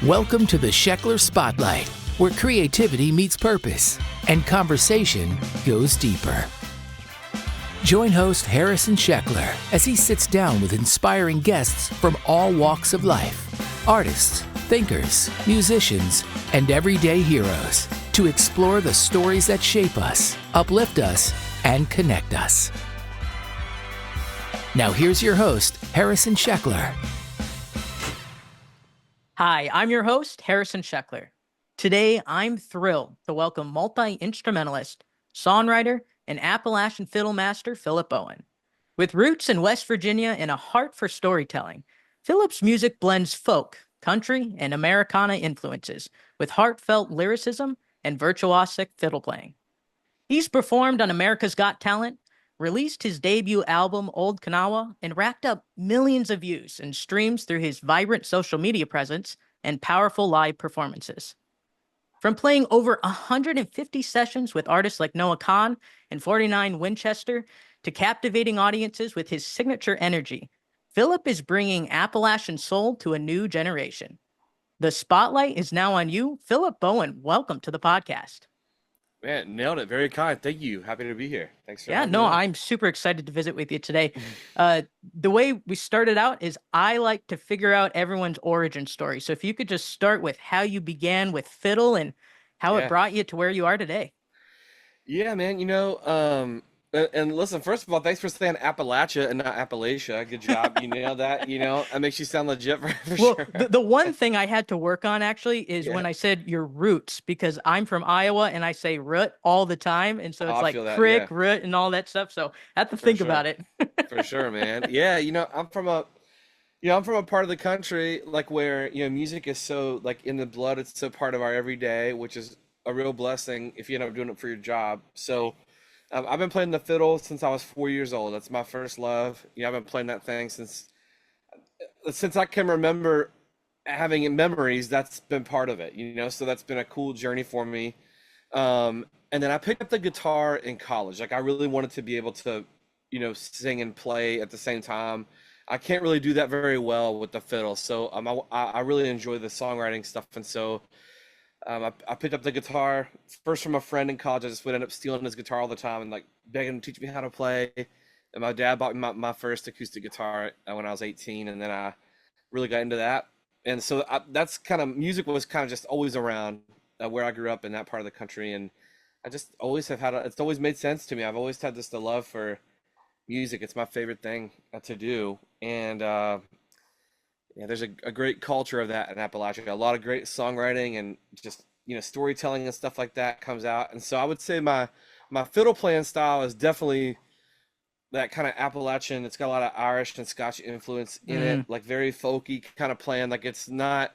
Welcome to the Sheckler Spotlight, where creativity meets purpose and conversation goes deeper. Join host Harrison Sheckler as he sits down with inspiring guests from all walks of life, artists, thinkers, musicians, and everyday heroes, to explore the stories that shape us, uplift us, and connect us. Now here's your host, Harrison Sheckler. Hi, I'm your host, Harrison Sheckler. Today, I'm thrilled to welcome multi-instrumentalist, songwriter, and Appalachian fiddle master Philip Bowen. With roots in West Virginia and a heart for storytelling, Philip's music blends folk, country, and Americana influences with heartfelt lyricism and virtuosic fiddle playing. He's performed on America's Got Talent, released his debut album, Old Kanawha, and racked up millions of views and streams through his vibrant social media presence and powerful live performances. From playing over 150 sessions with artists like Noah Kahan and 49 Winchester to captivating audiences with his signature energy, Philip is bringing Appalachian soul to a new generation. The spotlight is now on you. Philip Bowen, welcome to the podcast. Man, nailed it. Very kind. Thank you. Happy to be here. Thanks for Yeah, having no, me on. I'm super excited to visit with you today. The way we started out is I like to figure out everyone's origin story. So if you could just start with how you began with fiddle and how it Yeah. brought you to where you are today. Yeah, man. And listen, first of all, thanks for saying Appalachia and not Appalachia. Good job. You nailed that. That makes you sound legit for Well, sure. the one thing I had to work on actually is Yeah. when I said your roots, because I'm from Iowa and I say root all the time. And so Oh, it's I like feel that. crick, Yeah, root, and all that stuff. So I have to for think sure. about it. For sure, man. Yeah, I'm from a part of the country like where, music is so like in the blood. It's so part of our everyday, which is a real blessing if you end up doing it for your job. So, I've been playing the fiddle since I was 4 years old. That's my first love. I've been playing that thing since I can remember having memories. That's been part of it. So that's been a cool journey for me. And then I picked up the guitar in college. Like I really wanted to be able to, sing and play at the same time. I can't really do that very well with the fiddle. So I really enjoy the songwriting stuff. And so I picked up the guitar first from a friend in college. I just would end up stealing his guitar all the time and like begging him to teach me how to play. And my dad bought me my first acoustic guitar when I was 18, and then I really got into that. And so that's kind of music was kind of just always around where I grew up in that part of the country, and I just always have it's always made sense to me. I've always had this love for music. It's my favorite thing to do, and yeah, there's a great culture of that in Appalachia. A lot of great songwriting and just storytelling and stuff like that comes out. And so I would say my fiddle playing style is definitely that kind of Appalachian. It's got a lot of Irish and Scotch influence in it, like very folky kind of playing. Like it's not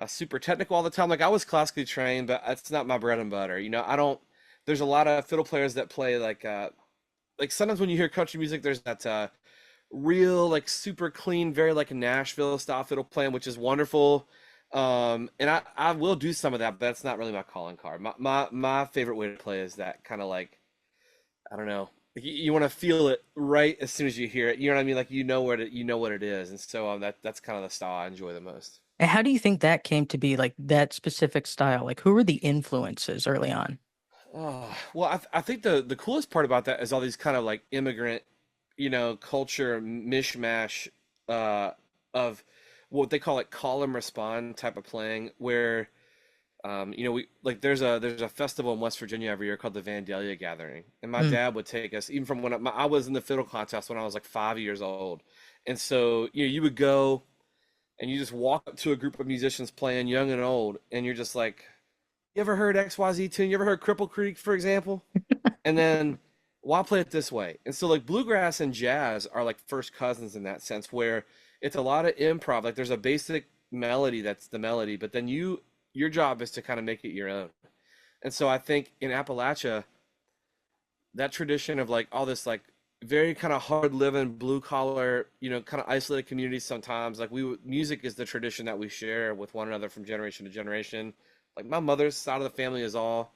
super technical all the time. Like I was classically trained, but it's not my bread and butter. I don't. There's a lot of fiddle players that play like sometimes when you hear country music, there's that real like super clean, very like Nashville style fiddle playing, which is wonderful. And I will do some of that, but that's not really my calling card. My favorite way to play is that kind of like, I don't know. You want to feel it right as soon as you hear it. You know what I mean? Like you know what it is, and so that's kind of the style I enjoy the most. And how do you think that came to be, like that specific style? Like who were the influences early on? Oh, well, I think the coolest part about that is all these kind of like immigrant, culture mishmash uh, of what they call like call and respond type of playing, where we like there's a festival in West Virginia every year called the Vandalia Gathering, and my Mm. dad would take us even from when I was in the fiddle contest when I was like 5 years old, and so you would go and you just walk up to a group of musicians playing young and old, and you're just like, you ever heard XYZ tune? You ever heard Cripple Creek, for example? And then, well, I'll play it this way. And so, like, bluegrass and jazz are like first cousins in that sense, where it's a lot of improv. Like, there's a basic melody that's the melody, but then your job is to kind of make it your own. And so, I think in Appalachia, that tradition of like all this, like, very kind of hard living, blue collar, kind of isolated communities sometimes, like, music is the tradition that we share with one another from generation to generation. Like my mother's side of the family is all,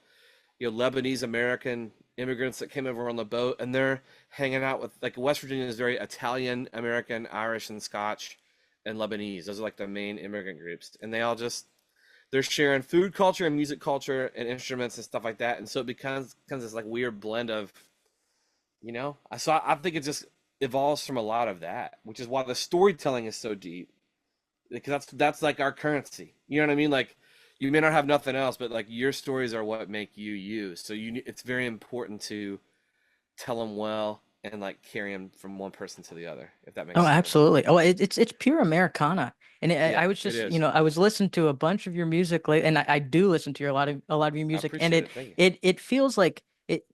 Lebanese American immigrants that came over on the boat, and they're hanging out with like West Virginia is very Italian American, Irish, and Scotch and Lebanese. Those are like the main immigrant groups, and they all just they're sharing food culture and music culture and instruments and stuff like that, and so it becomes this like weird blend of, I think it just evolves from a lot of that, which is why the storytelling is so deep, because that's like our currency. You know what I mean? Like you may not have nothing else, but like your stories are what make you you. So it's very important to tell them well and like carry them from one person to the other, if that Oh, makes sense. absolutely. Oh, it's pure Americana. And Yeah, I was it just, is. I was listening to a bunch of your music late, and I do listen to a lot of your I music, and appreciate it it. Thank you. it it feels like it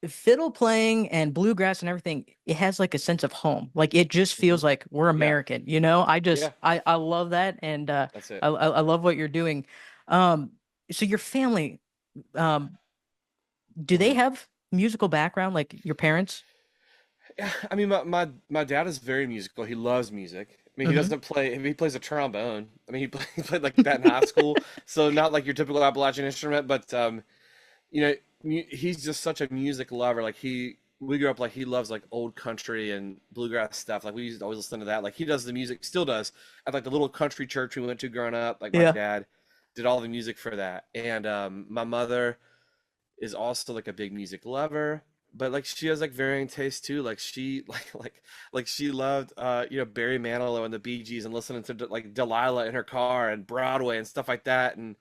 fiddle playing and bluegrass and everything. It has like a sense of home. Like it just Hmm. feels like we're Yeah, American. I just yeah, I love that, and that's it. I love what you're doing. Um, so your family, um, do they Hmm. have musical background like your parents? Yeah, I mean, my dad is very musical. He loves music. I mean, he Hmm. doesn't play. He plays a trombone. I mean, he played like that in high school. So not like your typical Appalachian instrument, but you know, he's just such a music lover. Like we grew up like he loves like old country and bluegrass stuff. Like we used to always listen to that. Like he does the music, still does at like the little country church we went to growing up. Like my Yeah. dad did all the music for that, and my mother is also like a big music lover, but like she has like varying tastes too. Like she like she loved Barry Manilow and the Bee Gees and listening to like Delilah in her car and Broadway and stuff like that. And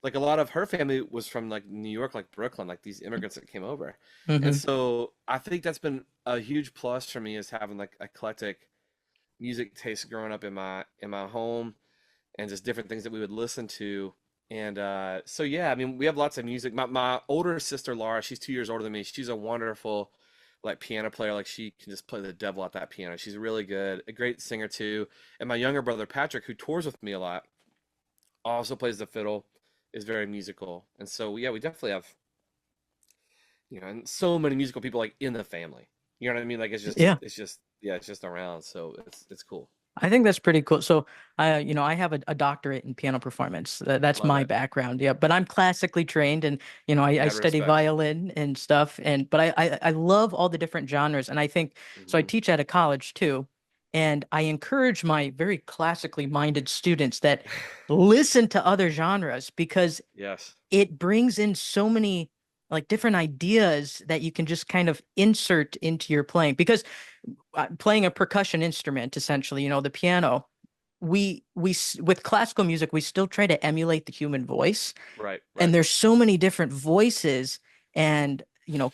like a lot of her family was from like New York, like Brooklyn, like these immigrants that came over. And Hmm. so I think that's been a huge plus for me, is having like eclectic music taste growing up in my home, and just different things that we would listen to. And so yeah, I mean, we have lots of music. My older sister Laura, she's 2 years older than me. She's a wonderful like piano player. Like she can just play the devil at that piano. She's really good, a great singer too. And my younger brother Patrick, who tours with me a lot, also plays the fiddle, is very musical. And so yeah, we definitely have and so many musical people like in the family. You know what I mean? Like Yeah. it's just around. So it's cool. I think that's pretty cool. So, I have a doctorate in piano performance. That's Love my it. background. Yeah, but I'm classically trained, and I Mad study respect. violin and stuff. But I love all the different genres, and I think so. I Hmm. teach at a college too, and I encourage my very classically minded students that listen to other genres because Yes. it brings in so many like different ideas that you can just kind of insert into your playing. Because playing a percussion instrument, essentially, the piano, with classical music, we still try to emulate the human voice, Right, and right. there's so many different voices and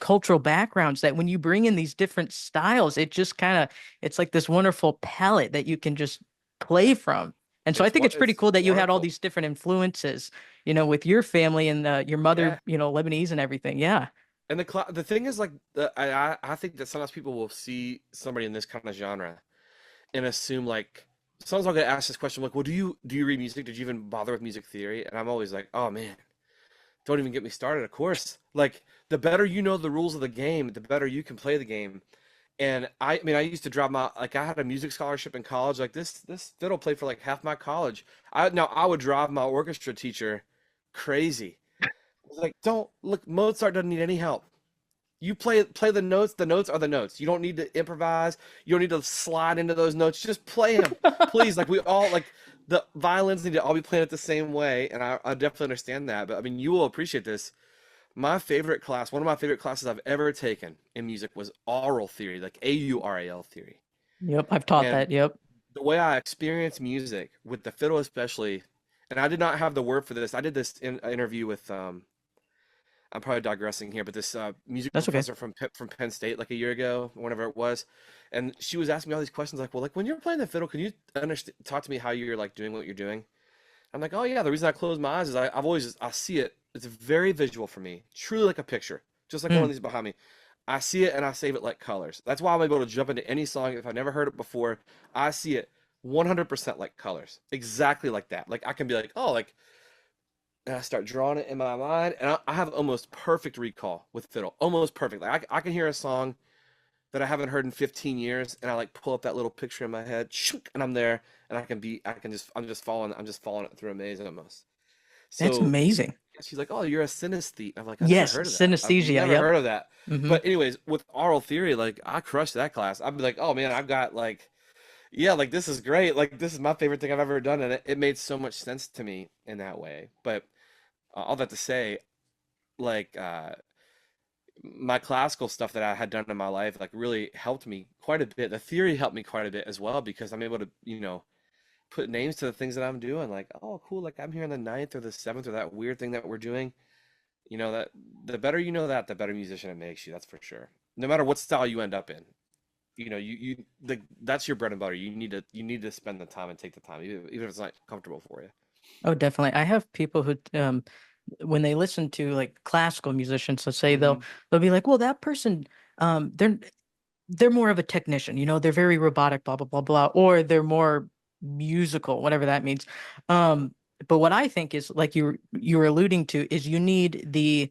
cultural backgrounds that when you bring in these different styles, it just kind of it's like this wonderful palette that you can just play from. And so I think it's pretty It's could that you had all wonderful. these different influences, with your family and your mother, Yeah. Lebanese and everything. Yeah. And the thing is like I think that sometimes people will see somebody in this kind of genre and assume like sometimes I'll get asked this question like, well, do you read music? Did you even bother with music theory? And I'm always like, oh man, don't even get me started. Of course, like the better you know the rules of the game, the better you can play the game. And I mean, I used to drive my like I had a music scholarship in college. Like this fiddle played for like half my college. I would drive my orchestra teacher crazy. I was like, don't look, Mozart doesn't need any help. You play the notes. The notes are the notes. You don't need to improvise. You don't need to slide into those notes. Just play them, please. Like we all like the violins need to all be playing it the same way. And I definitely understand that. But I mean, you will appreciate this. One of my favorite classes I've ever taken in music was aural theory, like AURAL theory. Yep, I've taught And that. Yep. the way I experience music with the fiddle, especially, and I did not have the word for this. I did this in an interview with I'm probably digressing here, but this music That's okay. professor from Penn State like a year ago, whenever it was, and she was asking me all these questions like, well, like when you're playing the fiddle, can you talk to me how you're like doing what you're doing? I'm like, oh yeah, the reason I close my eyes is I see it. It's very visual for me, truly like a picture, just like one Mm. of these behind me. I see it and I save it like colors. That's why I'm able to jump into any song if I've never heard it before. I see it 100% like colors, exactly like that. Like I can be like, oh, like and I start drawing it in my mind, and I have almost perfect recall with fiddle, almost perfect. Like I can hear a song that I haven't heard in 15 years, and I like pull up that little picture in my head, and I'm there, and I'm just following it through a maze almost. That's So amazing. she's like, "Oh, you're a synesthete." I'm like, "I never Yes, heard of that. I've synesthesia. never Yep. heard of that." Hmm. But anyways, with oral theory, like I crushed that class. I'd be like, "Oh man, I've got like." yeah, like this is great. Like this is my favorite thing I've ever done, and it made so much sense to me in that way. But all that to say, like my classical stuff that I had done in my life, like really helped me quite a bit. The theory helped me quite a bit as well because I'm able to, put names to the things that I'm doing. Like, oh, cool, like I'm here in the ninth or the seventh or that weird thing that we're doing. That the better you know that, the better musician it makes you. That's for sure. No matter what style you end up in, that's your bread and butter. You need to spend the time and take the time, even if it's not comfortable for you. Oh, definitely. I have people who when they listen to like classical musicians, let's say Hmm. they'll be like, well, that person, they're more of a technician, they're very robotic, blah, blah, blah, blah, or they're more musical, whatever that means. Hmm. But what I think is like you were alluding to is you need the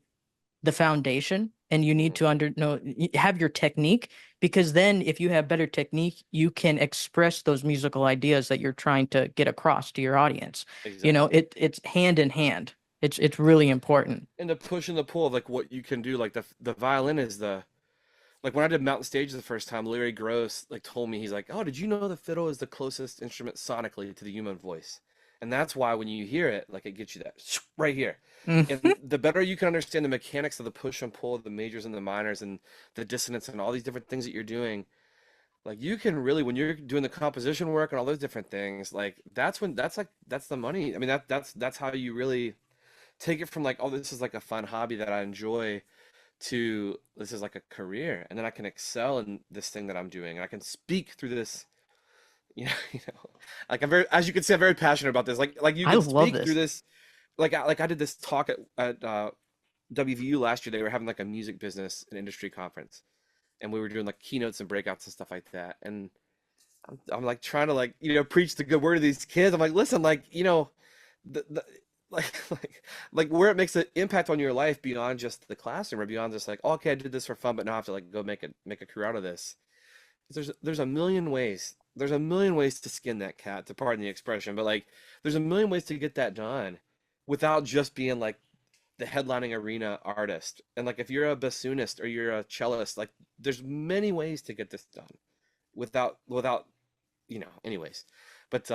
foundation and you need Hmm. to have your technique, because then if you have better technique, you can express those musical ideas that you're trying to get across to your audience. Exactly. It's hand in hand. It's really important. And the push and the pull of like what you can do, like the violin is like when I did Mountain Stage the first time, Larry Gross like told me, he's like, "Oh, did you know the fiddle is the closest instrument sonically to the human voice?" And that's why when you hear it, like it gets you that right here. And Mhm. the better you can understand the mechanics of the push and pull, the majors and the minors, and the dissonance and all these different things that you're doing, like you can really, when you're doing the composition work and all those different things, like that's the money. I mean, that's how you really take it from like, oh, this is like a fun hobby that I enjoy, to this is like a career, and then I can excel in this thing that I'm doing, and I can speak through this. Like I'm very, as you can see, I'm very passionate about this. Like you I can love speak through this. this. Like I did this talk at WVU last year. They were having like a music business and industry conference, and we were doing like keynotes and breakouts and stuff like that. And I'm like trying to like preach the good word to these kids. I'm like, listen, like the like like where it makes an impact on your life beyond just the classroom, or beyond just like, oh, okay, I did this for fun, but now I have to like go make a career out of this. There's a million ways. There's a million ways to skin that cat, to pardon the expression, but like there's a million ways to get that done without just being like the headlining arena artist. And like if you're a bassoonist or you're a cellist, like there's many ways to get this done without anyways. But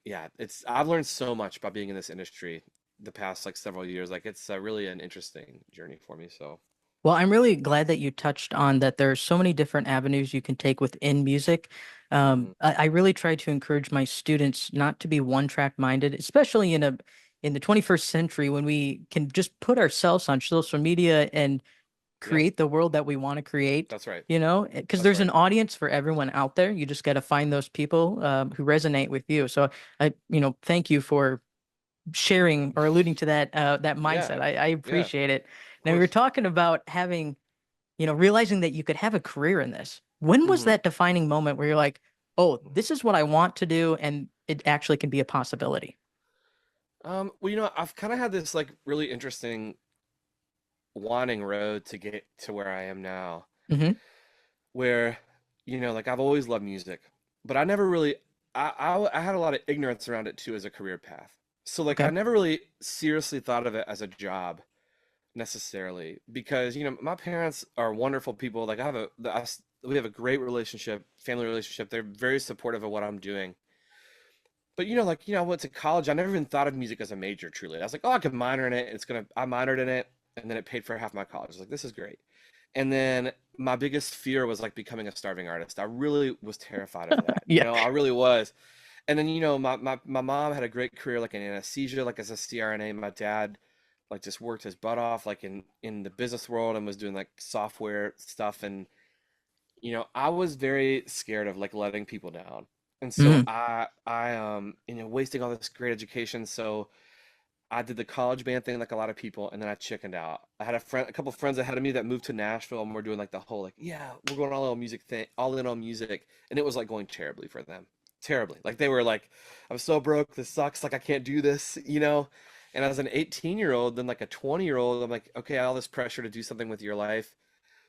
yeah, it's I've learned so much by being in this industry the past like several years. Like it's really an interesting journey for me. So Well, I'm really glad that you touched on that. There are so many different avenues you can take within music. mhm. I really try to encourage my students not to be one track minded, especially in the 21st century when we can just put ourselves on social media and Yeah, create the world that we want to create. that's right. Because That's there's right. an audience for everyone out there. You just got to find those people who resonate with you. So thank you for sharing or alluding to that Yeah, mindset. I yeah, of appreciate it. Now we were course. talking about having realizing that you could have a career in this. When was Hmm. that defining moment where you're like, oh, this is what I want to do, and it actually can be a possibility? Well, I've kind of had this like really interesting winding road to get to where I am now, Hmm. where, like I've always loved music, but I never really, I had a lot of ignorance around it too as a career path. So like I Okay. never really seriously thought of it as a job necessarily, because my parents are wonderful people. Like we have a great relationship, family relationship. They're very supportive of what I'm doing. But I went to college. I never even thought of music as a major. Truly, I was like, oh, I could minor in it. I minored in it, and then it paid for half my college. I was like, this is great. And then my biggest fear was like becoming a starving artist. I really was terrified of that. Yeah. I really was. And then my mom had a great career like in anesthesia, like as a CRNA. My dad like just worked his butt off like in the business world and was doing like software stuff. And I was very scared of like letting people down. And so Hmm. I wasting all this great education. So I did the college band thing like a lot of people, and then I chickened out. I had a couple friends ahead of me that moved to Nashville, and we're doing like the whole like, yeah, we're going all in music thing, all in on music, and it was like going terribly for them, terribly. Like they were like, I'm so broke, this sucks, like I can't do this. And as an 18-year-old, then like a 20-year-old, I'm like, okay, all this pressure to do something with your life.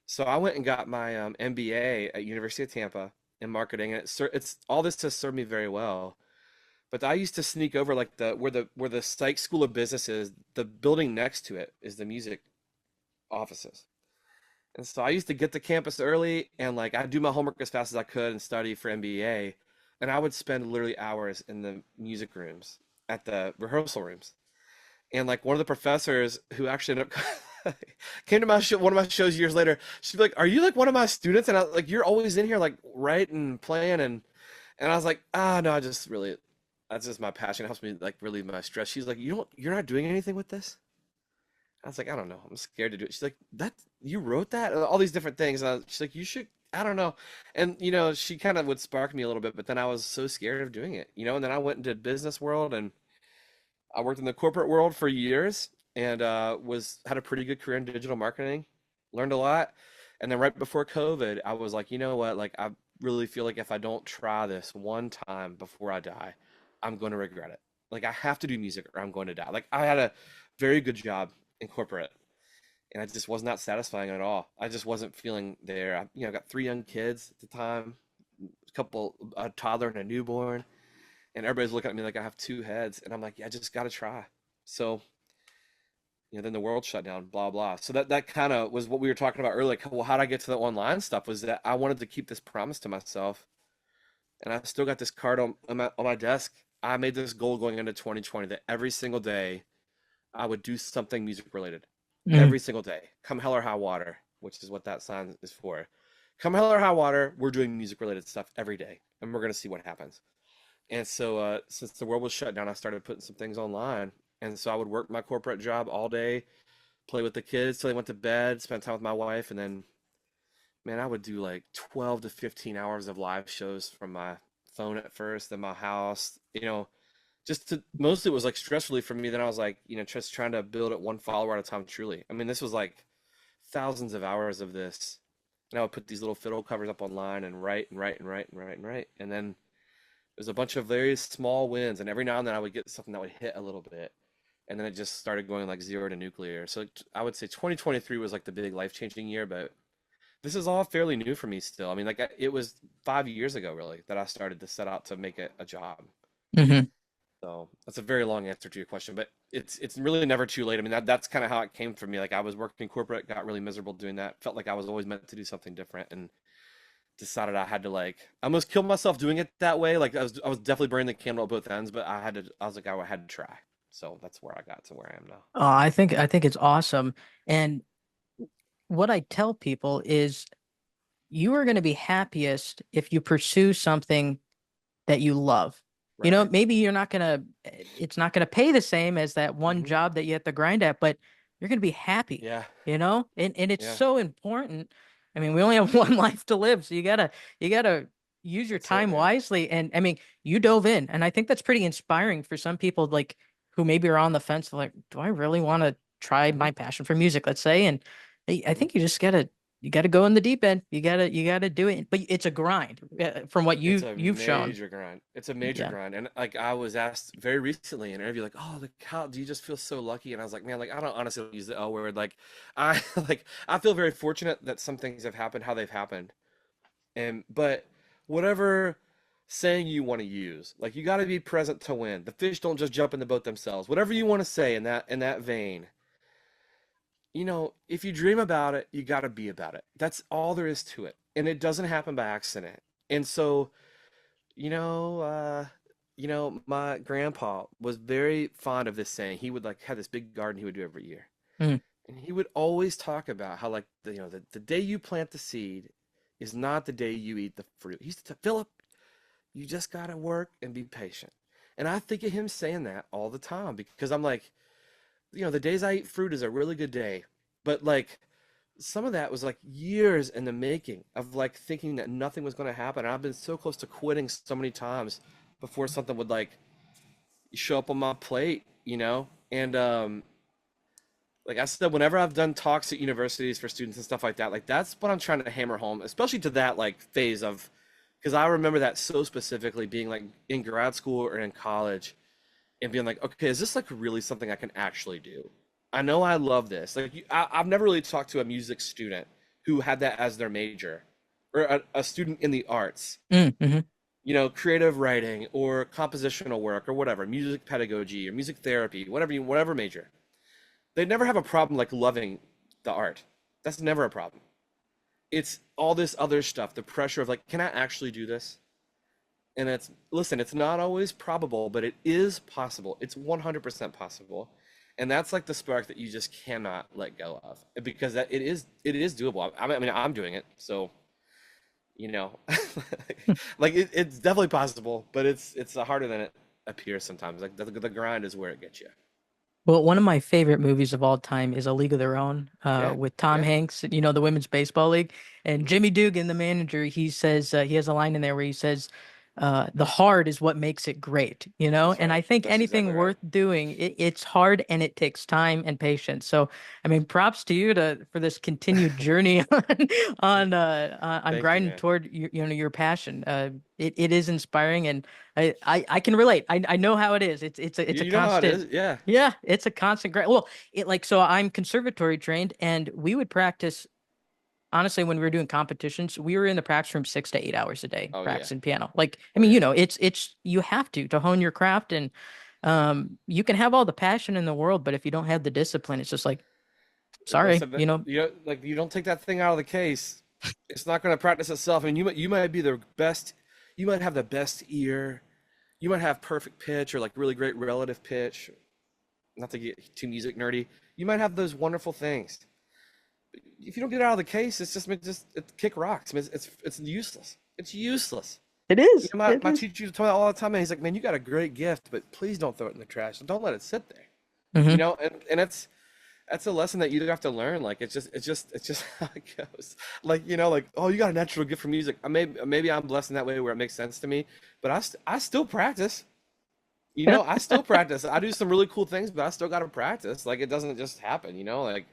So I went and got my MBA at University of Tampa in marketing, and it's all this has served me very well. But I used to sneak over like the psych school of business is. The building next to it is the music offices. And so I used to get to campus early and like I'd do my homework as fast as I could and study for MBA. and I would spend literally hours in the music rooms at the rehearsal rooms. And like one of the professors who actually ended up came to my show, one of my shows years later. She'd be like, "Are you like one of my students?" And I like, "You're always in here like writing and playing." And I was like, "Ah, no, I just really that's just my passion. It helps me like relieve my stress." She's like, You're not doing anything with this?" I was like, "I don't know. I'm scared to do it." She's like, "That you wrote that?" All these different things. She's like, "You should." I don't know. And she kind of would spark me a little bit, but then I was so scared of doing it, and then I went into business world and I worked in the corporate world for years and was had a pretty good career in digital marketing, learned a lot. And then right before COVID, I was like, you know what? Like, I really feel like if I don't try this one time before I die, I'm going to regret it. Like, I have to do music or I'm going to die. Like, I had a very good job in corporate and it just was not satisfying at all. I just wasn't feeling there. I got three young kids at the time, a toddler and a newborn, and everybody's looking at me like I have two heads, and I'm like, yeah, I just got to try. So, then the world shut down, blah blah. So that kind of was what we were talking about earlier. Like, well, how did I get to the online stuff? Was that I wanted to keep this promise to myself, and I still got this card on my desk. I made this goal going into 2020 that every single day I would do something music related. Mm. Every single day, come hell or high water, which is what that sign is for. Come hell or high water, we're doing music related stuff every day, and we're gonna see what happens. And so, since the world was shut down, I started putting some things online. And so I would work my corporate job all day, play with the kids till they went to bed, spend time with my wife, and then, man, I would do like 12 to 15 hours of live shows from my phone at first, then my house, just to mostly it was like stress relief for me. Then I was like, just trying to build it one follower at a time, truly. I mean, this was like thousands of hours of this. And I would put these little fiddle covers up online and write and write and write and write and write. And then it was a bunch of very small wins, and every now and then I would get something that would hit a little bit, and then it just started going like zero to nuclear. So I would say 2023 was like the big life-changing year, but this is all fairly new for me still. I mean, like it was 5 years ago really that I started to set out to make it a job. Hmm. So that's a very long answer to your question, but it's really never too late. I mean, that's kind of how it came for me. Like I was working corporate, got really miserable doing that, felt like I was always meant to do something different, and decided I had to like I almost kill myself doing it that way. Like I was definitely burning the candle at both ends, but I was like I had to try. So that's where I got to where I am now. I think it's awesome. And what I tell people is you are going to be happiest if you pursue something that you love. Right. Maybe it's not gonna pay the same as that one Hmm. job that you have to grind at, but you're gonna be happy, Yeah. and it's Yeah. so important. I mean, we only have one life to live, so you gotta use your That's it, time man. wisely. And I mean, you dove in, and I think that's pretty inspiring for some people, like who maybe are on the fence, like, do I really want to try Hmm. my passion for music, let's say? And I Hmm. think you gotta go in the deep end. You gotta do it, but it's a grind from what It's a you've shown. major grind. It's a major Yeah. grind. And like I was asked very recently in an interview, like, oh, like how do you just feel so lucky? And I was like, man, like I don't honestly use the L word. Like I like I feel very fortunate that some things have happened how they've happened. And but whatever saying you want to use, like you got to be present to win. The fish don't just jump in the boat themselves. Whatever you want to say in that vein, if you dream about it, you got to be about it. That's all there is to it. And it doesn't happen by accident. And so, you know, uh, my grandpa was very fond of this saying. He would like have this big garden he would do every year. Mm. And he would always talk about how like the day you plant the seed is not the day you eat the fruit. He used to Philip, you just gotta work and be patient. And I think of him saying that all the time because I'm like, the days I eat fruit is a really good day. But like some of that was like years in the making of like thinking that nothing was gonna happen. And I've been so close to quitting so many times before something would like show up on my plate. And like I said, whenever I've done talks at universities for students and stuff like that, like that's what I'm trying to hammer home, especially to that like phase of, because I remember that so specifically being like in grad school or in college and being like, okay, is this like really something I can actually do? I know I love this. Like I've never really talked to a music student who had that as their major or a student in the arts, Mm-hmm. creative writing or compositional work or whatever, music pedagogy or music therapy, whatever major. They never have a problem like loving the art. That's never a problem. It's all this other stuff, the pressure of like, can I actually do this? And it's, listen, it's not always probable, but it is possible. It's 100% possible. And that's like the spark that you just cannot let go of, because it is doable. I mean, I'm doing it. So, you know, like it's definitely possible, but it's harder than it appears sometimes. Like the grind is where it gets you. Well, one of my favorite movies of all time is A League of Their Own, Yeah. with Tom Yeah. Hanks, the Women's Baseball League, and Jimmy Dugan, the manager. He says he has a line in there where he says, "The hard is what makes it great," That's And right. I think That's exactly anything right. worth doing, it's hard and it takes time and patience. So, I mean, props to you to for this continued journey on Thank you, grinding man. toward your passion. It is inspiring, and I can relate. I know how it is. It's a You know how it constant. is. Yeah. Yeah, it's a constant grind. Well, so I'm conservatory trained, and we would practice. Honestly, when we were doing competitions, we were in the practice room 6 to 8 hours a day Oh yeah. practicing piano. Like, I Oh mean, yeah. it's you have to hone your craft, and you can have all the passion in the world, but if you don't have the discipline, it's just like, sorry, Listen, like you don't take that thing out of the case, it's not going to practice itself. And you might be the best, you might have the best ear, you might have perfect pitch or like really great relative pitch. Not to get too music nerdy, you might have those wonderful things. If you don't get it out of the case, it's kick rocks. I mean, it's useless. It's useless. it You is, know, my it my is. teacher used to tell me all the time, and he's like, "Man, you got a great gift, but please don't throw it in the trash. Don't let it sit there." Hmm. And that's a lesson that you have to learn. Like it's just how it goes. Like like, oh, you got a natural gift for music. Maybe I'm blessed in that way where it makes sense to me, but I still practice. I still practice. I do some really cool things, but I still got to practice. Like it doesn't just happen. Like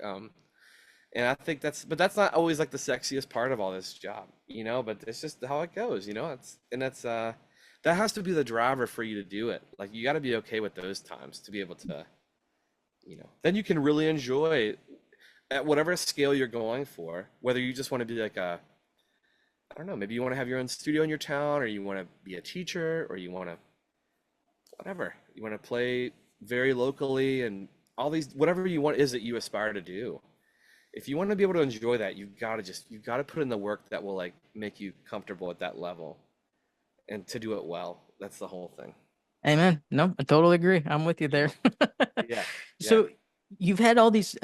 and I think that's not always like the sexiest part of all this job. But it's just how it goes. That's that has to be the driver for you to do it. Like you got to be okay with those times to be able to then you can really enjoy at whatever scale you're going for, whether you just want to be like I don't know, maybe you want to have your own studio in your town, or you want to be a teacher, or you want to, whatever, you want to play very locally, and all these, whatever you want is that you aspire to do. If you want to be able to enjoy that, you've got to put in the work that will like make you comfortable at that level and to do it well. That's the whole thing. Amen. No, I totally agree. I'm with you You there. know? Yeah. Yeah. So you've had all these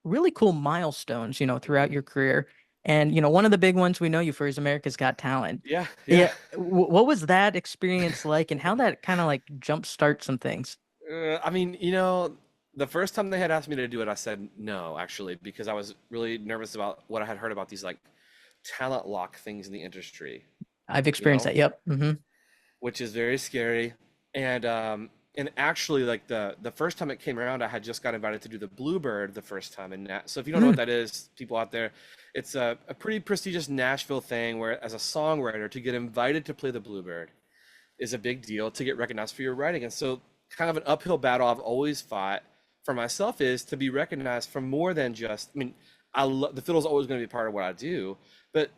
really cool milestones, throughout Mhm. your career. And, one of the big ones we know you for is America's Got Talent. Yeah. Yeah. Yeah. What was that experience like, and how that kind of like jumpstart some things? I mean, the first time they had asked me to do it, I said no, actually, because I was really nervous about what I had heard about these like talent lock things in the industry, I've you experienced know, that. Yep. Hmm. which is very scary. And actually, like the first time it came around, I had just got invited to do the Bluebird the first time in Nat. So if you don't know what Mm, that is, people out there, it's a pretty prestigious Nashville thing where, as a songwriter, to get invited to play the Bluebird is a big deal to get recognized for your writing. And so, kind of an uphill battle I've always fought for myself is to be recognized for more than just. I mean, the fiddle's always going to be part of what I do, but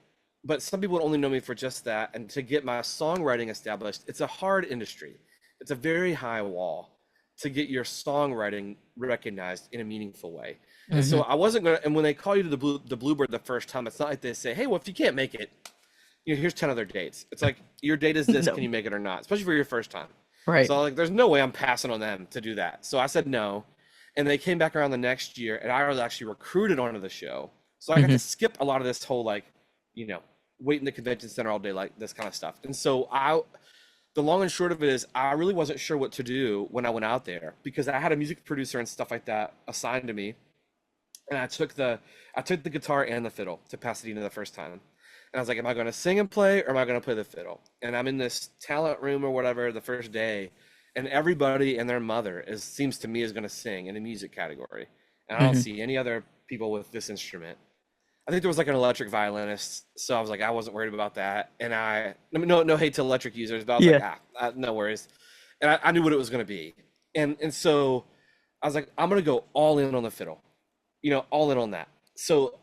some people only know me for just that. And to get my songwriting established, it's a hard industry. It's a very high wall to get your songwriting recognized in a meaningful way. And so hmm. I wasn't gonna. And when they call you to the Bluebird the first time, it's not like they say, "Hey, well, if you can't make it, here's 10 other dates." It's like, your date is this, can No. you make it or not? Especially for your first time. Right. So like, there's no way I'm passing on them to do that. So I said no. And they came back around the next year, and I was actually recruited onto the show. So I got Hmm. to skip a lot of this whole like, you know, wait in the convention center all day, like this kind of stuff. And so the long and short of it is, I really wasn't sure what to do when I went out there, because I had a music producer and stuff like that assigned to me. And I took the guitar and the fiddle to Pasadena the first time. And I was like, am I going to sing and play, or am I going to play the fiddle? And I'm in this talent room or whatever the first day, and everybody and their mother seems to me is going to sing in the music category. And I don't Hmm. see any other people with this instrument. I think there was like an electric violinist, so I was like, I wasn't worried about that. And no hate to electric users, but I was like, Yeah. no worries. And I knew what it was going to be. And so I was like, I'm going to go all in on the fiddle, all in on that. So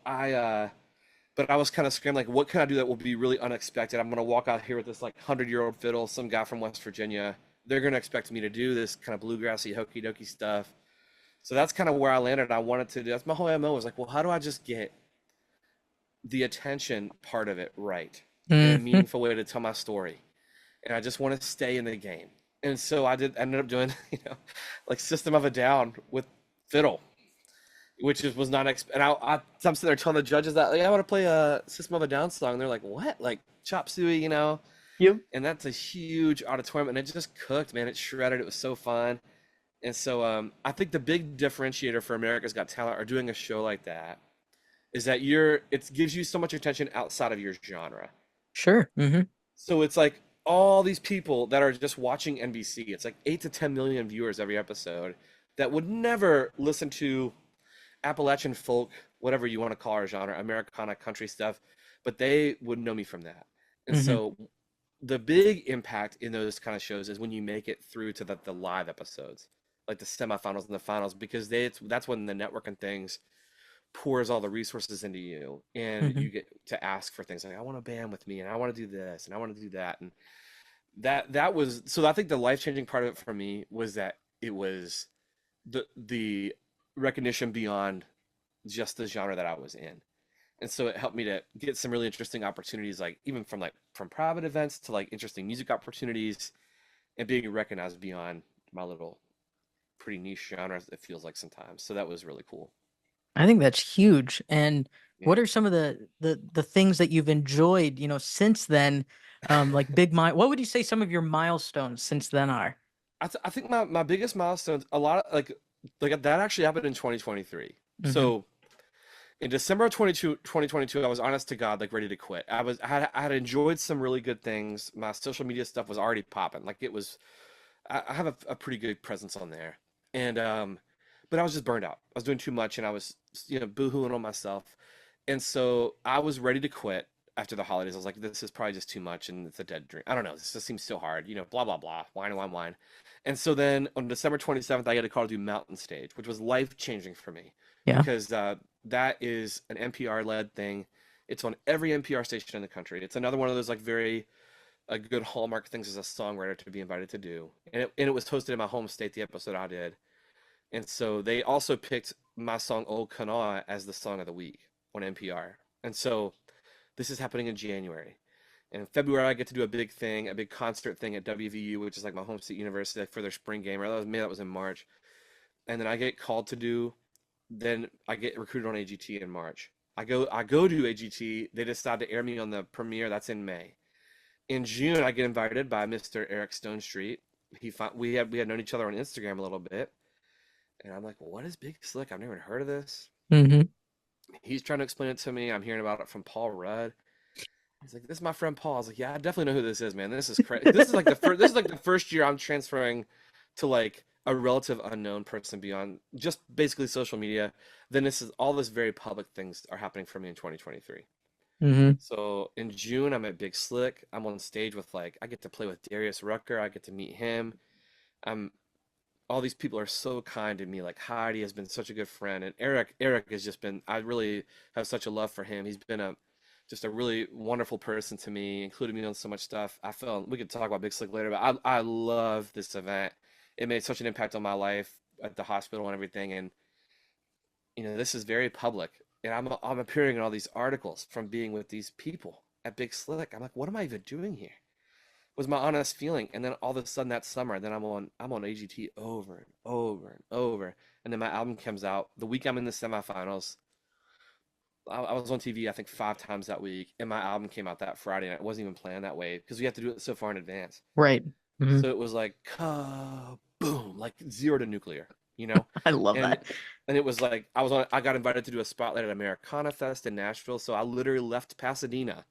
but I was kind of scrambling, like, what can I do that will be really unexpected? I'm going to walk out here with this like 100-year-old fiddle, some guy from West Virginia. They're going to expect me to do this kind of bluegrassy, hokey dokey stuff. So that's kind of where I landed. I wanted to do, that's my whole MO, was like, well, how do I just get the attention part of it right in a Hmm. meaningful way to tell my story? and I just want to stay in the game. And so ended up doing, like System of a Down with Fiddle, which was not and I'm sitting there telling the judges that, like, I want to play a System of a Down song. And they're like, what? Like Chop Suey, Yep. and that's a huge auditorium, and it just cooked, man. It shredded. It was so fun. And so I think the big differentiator for America's Got Talent or doing a show like that is that it gives you so much attention outside of your genre. Sure. Mm-hmm. So it's like all these people that are just watching NBC. It's like 8 to 10 million viewers every episode that would never listen to Appalachian folk, whatever you want to call our genre, Americana country stuff, but they would know me from that. And Mm-hmm. so the big impact in those kind of shows is when you make it through to the live episodes, like the semifinals and the finals, because that's when the network and things pours all the resources into you, and Mm-hmm. you get to ask for things like, I want a band with me, and I want to do this, and I want to do that, and that was so. I think the life changing part of it for me was that it was the recognition beyond just the genre that I was in. And so it helped me to get some really interesting opportunities, like even from private events to like interesting music opportunities, and being recognized beyond my little pretty niche genre, it feels like sometimes. So that was really cool. I think that's huge. And what Yeah. are some of the things that you've enjoyed, since then? Like what would you say some of your milestones since then are? I think my biggest milestones, a lot of like that actually happened in 2023. Mm-hmm. So in December of 2022, I was honest to God, like ready to quit. I had enjoyed some really good things. My social media stuff was already popping. Like it was, I have a pretty good presence on there. And, but I was just burned out. I was doing too much, and I was, boohooing on myself. And so I was ready to quit after the holidays. I was like, this is probably just too much and it's a dead dream. I don't know. This just seems so hard, blah, blah, blah, whine, whine, whine. And so then on December 27th, I got a call to do Mountain Stage, which was life changing for me Yeah. because that is an NPR led thing. It's on every NPR station in the country. It's another one of those like very a good hallmark things as a songwriter to be invited to do. And it was hosted in my home state, the episode I did. And so they also picked my song Old Kanawha as the song of the week on NPR. And so this is happening in January. And in February, I get to do a big thing, a big concert thing at WVU, which is like my home state university for their spring game. Or that was in March. And then I get called to then I get recruited on AGT in March. I go to AGT. They decide to air me on the premiere. That's in May. In June, I get invited by Mr. Eric Stonestreet. We had known each other on Instagram a little bit. And I'm like, well, what is Big Slick? I've never heard of this. Mm-hmm. He's trying to explain it to me. I'm hearing about it from Paul Rudd. He's like, this is my friend Paul. I was like, yeah, I definitely know who this is, man. This is crazy. This is like the first year I'm transferring to like a relative unknown person beyond just basically social media. Then all this very public things are happening for me in 2023. Mm-hmm. So in June, I'm at Big Slick. I'm on stage with I get to play with Darius Rucker. I get to meet him. I'm all these people are so kind to me. Like Heidi has been such a good friend, and Eric has just been. I really have such a love for him. He's been just a really wonderful person to me, including me on so much stuff. We could talk about Big Slick later, but I love this event. It made such an impact on my life at the hospital and everything, and this is very public, and I'm appearing in all these articles from being with these people at Big Slick. I'm like, what am I even doing here? Was my honest feeling. And then all of a sudden that summer, then I'm on AGT over and over and over. And then my album comes out the week I'm in the semifinals. I was on TV I think 5 times that week, and my album came out that Friday, and it wasn't even planned that way because we have to do it so far in advance. Right. Mm-hmm. So it was like boom, like zero to nuclear, you know? I love And that. and it was like I got invited to do a spotlight at Americana Fest in Nashville. So I literally left Pasadena,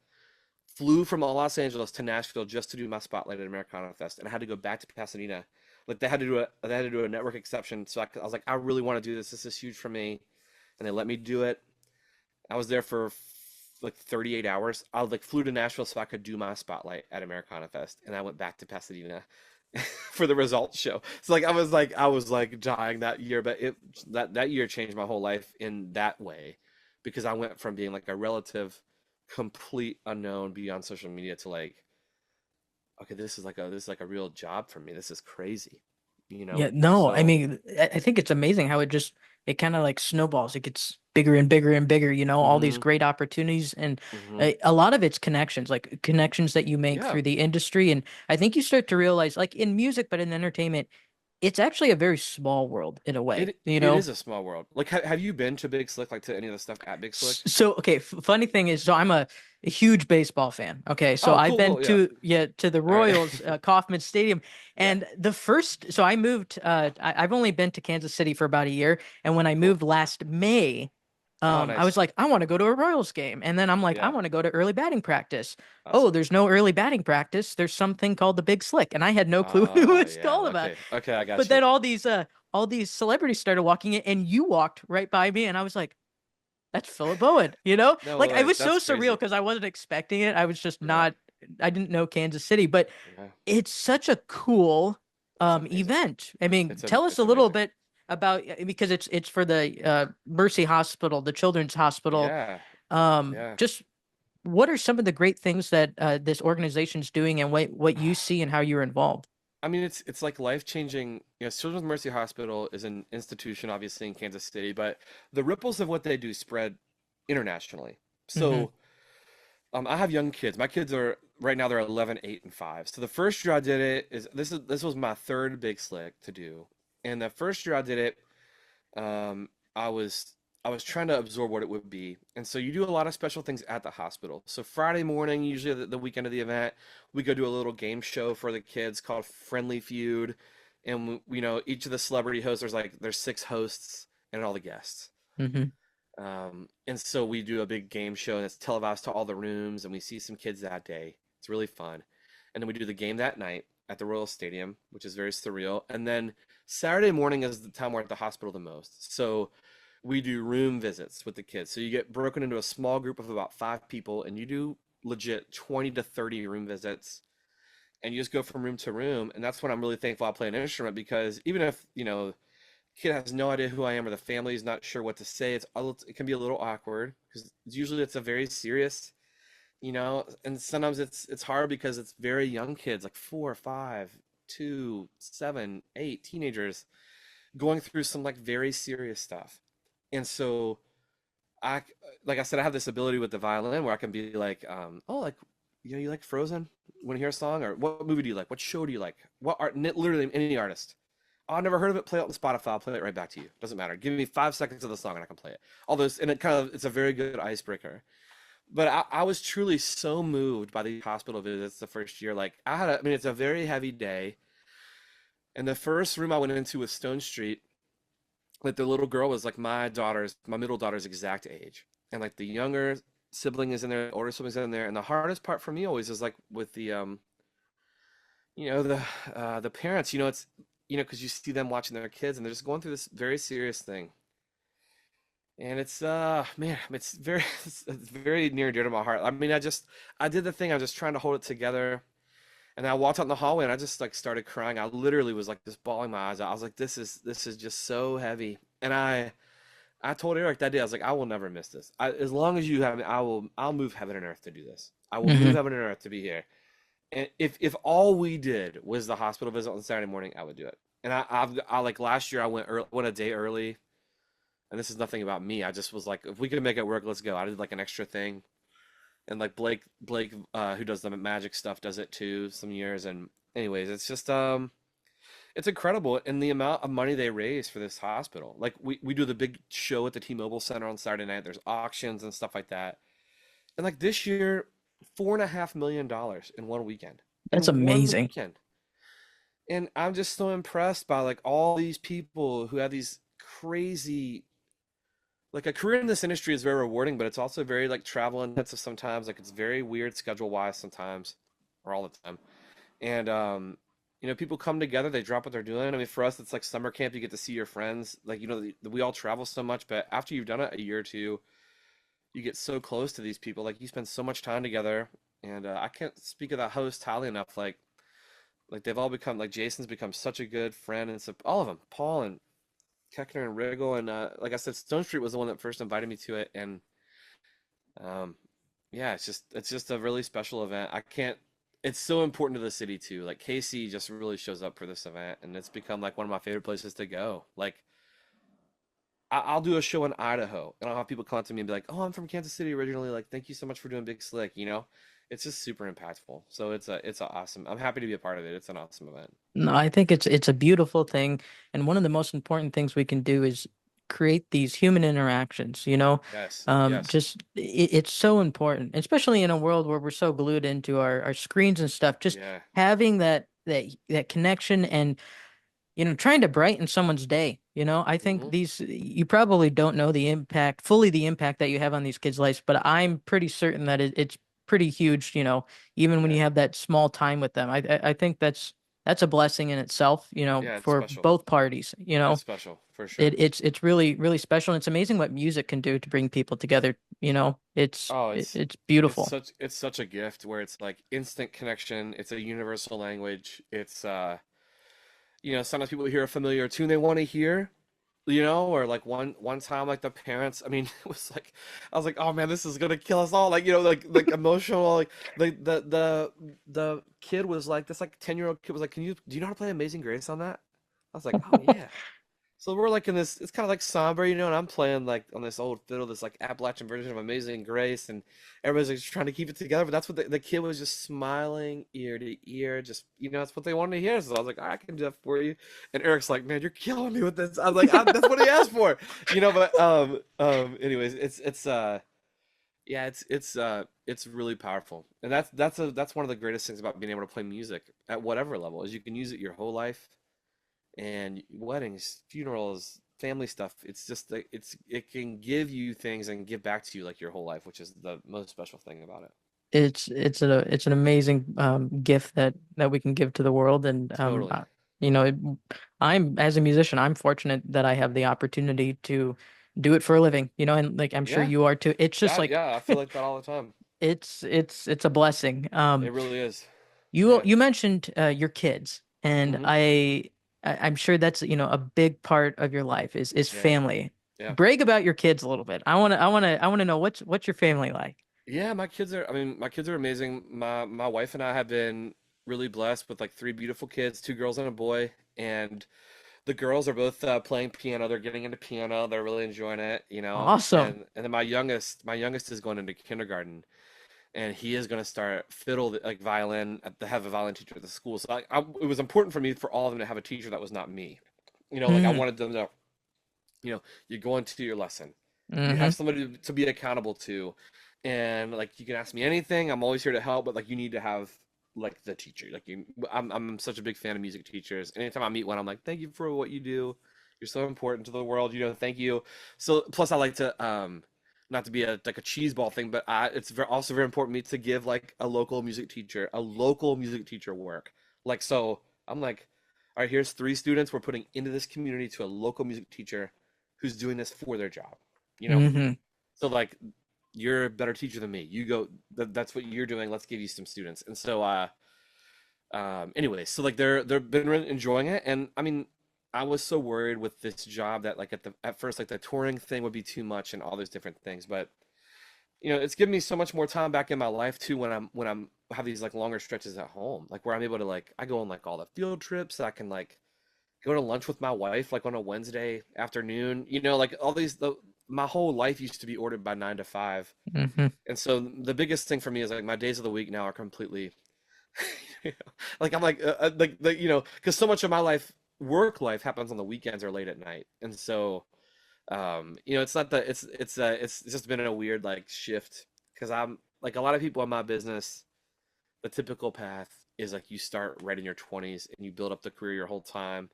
flew from Los Angeles to Nashville just to do my spotlight at Americana Fest, and I had to go back to Pasadena. Like they had to do a network exception. So I was like, I really want to do this. This is huge for me, and they let me do it. I was there for like 38 hours. I like flew to Nashville so I could do my spotlight at Americana Fest, and I went back to Pasadena for the results show. So like I was like dying that year, but that year changed my whole life in that way because I went from being like a relative complete unknown beyond social media to like, okay, this is like a real job for me. This is crazy. you Yeah, know. no, I So mean, I think it's amazing how it kind of like snowballs. It gets bigger and bigger and bigger, all these hmm great opportunities and hmm a lot of it's connections, like connections that you make yeah, through the industry. And I think you start to realize, like in music, but in entertainment, it's actually a very small world in a way, it is a small world. Like, have you been to Big Slick, like to any of the stuff at Big Slick? So, okay, funny thing is, so I'm a huge baseball fan. Okay, so Oh, I've cool, been cool, yeah. to the All right. Royals, Kauffman Stadium, Yeah, and so I moved. I've only been to Kansas City for about a year, and when I cool. moved last May, Oh, I was nice. like, I want to go to a Royals game, and then I'm like, I Yeah, want to go to early batting practice. Oh, awesome. there's no early batting practice. There's something called the Big Slick, and I had no clue what it Oh, was yeah. called about. Okay, okay, I got But you. then all these celebrities started walking in, and you walked right by me, and I was like, that's Philip Bowen, No Like it way. was so That's surreal crazy. because I wasn't expecting it. I was just Yeah, not I didn't know Kansas City, but yeah. it's such a cool It's amazing. event. I mean, tell us It's a little amazing. bit about because it's for the Mercy Hospital, the Children's Hospital. Yeah, yeah. Just what are some of the great things that this organization's doing and what you see and how you're involved? I mean, it's like life-changing. Children's Mercy Hospital is an institution, obviously in Kansas City, but the ripples of what they do spread internationally. Hmm. So, I have young kids. My kids are right now they're 11, 8, and 5. So the first year I did it this was my third big slick to do, and the first year I did it, um, I was I was trying to absorb what it would be, and so you do a lot of special things at the hospital. So Friday morning, usually the weekend of the event, we go do a little game show for the kids called Friendly Feud, and each of the celebrity hosts there's 6 hosts and all the guests. Hmm. And so we do a big game show, and it's televised to all the rooms, and we see some kids that day. It's really fun. And then we do the game that night at the Royal Stadium, which is very surreal. And then Saturday morning is the time we're at the hospital the most. So we do room visits with the kids. So you get broken into a small group of about 5 people, and you do legit 20 to 30 room visits, and you just go from room to room. And that's when I'm really thankful I play an instrument, because even if, kid has no idea who I am or the family is not sure what to say, it can be a little awkward because usually it's a very serious, and sometimes it's hard because it's very young kids, like 4, 5, 2, 7, 8 teenagers going through some like very serious stuff. And so I, like I said, I have this ability with the violin where I can be like, oh, like, you like Frozen? Want to hear a song? Or what movie do you like? What show do you like? What art? Literally any artist. Oh, I've never heard of it. Play it on Spotify. I'll play it right back to you. Doesn't matter. Give me 5 seconds of the song and I can play it. All those, and it's a very good icebreaker. But I was truly so moved by the hospital visits the first year. Like I mean, it's a very heavy day. And the first room I went into was Stone Street. Like the little girl was like my middle daughter's exact age. And like the younger sibling is in there, the older sibling's in there. And the hardest part for me always is like with the parents, because you see them watching their kids and they're just going through this very serious thing. And it's man, it's very near and dear to my heart. I mean, I did the thing, I was just trying to hold it together. And I walked out in the hallway and I just like started crying. I literally was like just bawling my eyes out. I was like, this is just so heavy. And I told Eric that day, I was like, I will never miss this. As long as you have me, I'll move heaven and earth to do this. I will move Hmm. heaven and earth to be here. And if all we did was the hospital visit on Saturday morning, I would do it. And I like last year I went a day early, and this is nothing about me. I just was like, if we could make it work, let's go. I did like an extra thing, and like Blake, who does the magic stuff, does it too some years. And anyways, it's just it's incredible, and the amount of money they raise for this hospital. Like we do the big show at the T-Mobile Center on Saturday night. There's auctions and stuff like that. And like this year, $4.5 million in one weekend. That's In one amazing. weekend. And I'm just so impressed by like all these people who have these crazy, like a career in this industry is very rewarding, but it's also very like travel intensive sometimes. Like it's very weird schedule wise sometimes, or all the time. And people come together, they drop what they're doing. I mean, for us, it's like summer camp. You get to see your friends. Like, we all travel so much, but after you've done it a year or two, you get so close to these people. Like, you spend so much time together. And I can't speak of that host highly enough. Like they've all become like Jason's become such a good friend, and so all of them, Paul and Keckner and Riggle, and like I said, Stone Street was the one that first invited me to it, and um, yeah, it's just a really special event. it's so important to the city too. Like Casey just really shows up for this event, and it's become like one of my favorite places to go. Like I'll do a show in Idaho, and I'll have people come up to me and be like, "Oh, I'm from Kansas City originally. Like, thank you so much for doing Big Slick." You know, it's just super impactful. So it's a awesome. I'm happy to be a part of it. It's an awesome event. No, I think it's a beautiful thing, and one of the most important things we can do is create these human interactions, you know? Yes, yes, Just it's so important, especially in a world where we're so glued into our screens and stuff. Just yeah, having that connection and trying to brighten someone's day. I think hmm you probably don't know fully the impact that you have on these kids' lives, but I'm pretty certain that it's pretty huge, even when yeah, you have that small time with them. I think that's a blessing in itself, yeah. It's for special. both parties. It's special for It, sure. it's it's really, really special. And it's amazing what music can do to bring people together. It's Oh, it, it's it's beautiful. it's such a gift where it's like instant connection. It's a universal language. It's sometimes people hear a familiar tune they want to hear, or like one time like the parents, I mean, it was like I was like, oh man, this is gonna kill us all. Like, like emotional, like the kid was like this like 10-year-old kid was like, do you know how to play Amazing Grace on that? I was like, oh yeah. So we're like in this, it's kind of like somber, and I'm playing like on this old fiddle, this like Appalachian version of Amazing Grace, and everybody's like just trying to keep it together. But that's what the kid was just smiling ear to ear, just that's what they wanted to hear. So I was like, all right, I can do that for you. And Eric's like, man, you're killing me with this. I was like, that's what he asked for, But anyways, yeah, it's really powerful, and that's one of the greatest things about being able to play music at whatever level is you can use it your whole life and weddings, funerals, family stuff. It's just like it can give you things and give back to you like your whole life, which is the most special thing about it. It's an amazing gift that we can give to the world. And Totally. you know it, I'm, as a musician, I'm fortunate that I have the opportunity to do it for a living, and like I'm sure Yeah. you are too. It's just Yeah, like yeah, I feel like that all the time. it's a blessing. It really is. You Yeah. you mentioned your kids, and hmm I'm sure that's a big part of your life is Yeah. family. Yeah. Brag about your kids a little bit. I want to know what's your family like. Yeah, I mean, my kids are amazing. My wife and I have been really blessed with like three beautiful kids, two girls and a boy, and the girls are both playing piano. They're getting into piano. They're really enjoying it, Awesome. And then my youngest is going into kindergarten, and he is going to start fiddle like violin at the have a violin teacher at the school. So it was important for me for all of them to have a teacher that was not me. Like I Mm, wanted them to, you're going to your lesson. You mm-hmm. have somebody to be accountable to, and like you can ask me anything. I'm always here to help, but like you need to have like the teacher. Like I'm such a big fan of music teachers. Anytime I meet one, I'm like, thank you for what you do. You're so important to the world. Thank you. So plus I like to not to be like a cheese ball thing, but it's also very important to me to give like a local music teacher work. Like so, I'm like, all right, here's three students we're putting into this community to a local music teacher who's doing this for their job. You know, Mm-hmm. so like you're a better teacher than me. You go, that's what you're doing. Let's give you some students. And so, anyway, so like they've been really enjoying it. And I mean, I was so worried with this job that like at first like the touring thing would be too much and all those different things. But it's given me so much more time back in my life too when I'm have these like longer stretches at home, like where I'm able to like I go on like all the field trips. I can like go to lunch with my wife like on a Wednesday afternoon. Like all my whole life used to be ordered by 9 to 5. Mm-hmm. And so the biggest thing for me is like my days of the week now are completely, you know, like I'm like because so much of my work life happens on the weekends or late at night, and so it's not that it's just been a weird like shift because I'm like a lot of people in my business, the typical path is like you start right in your 20s and you build up the career your whole time,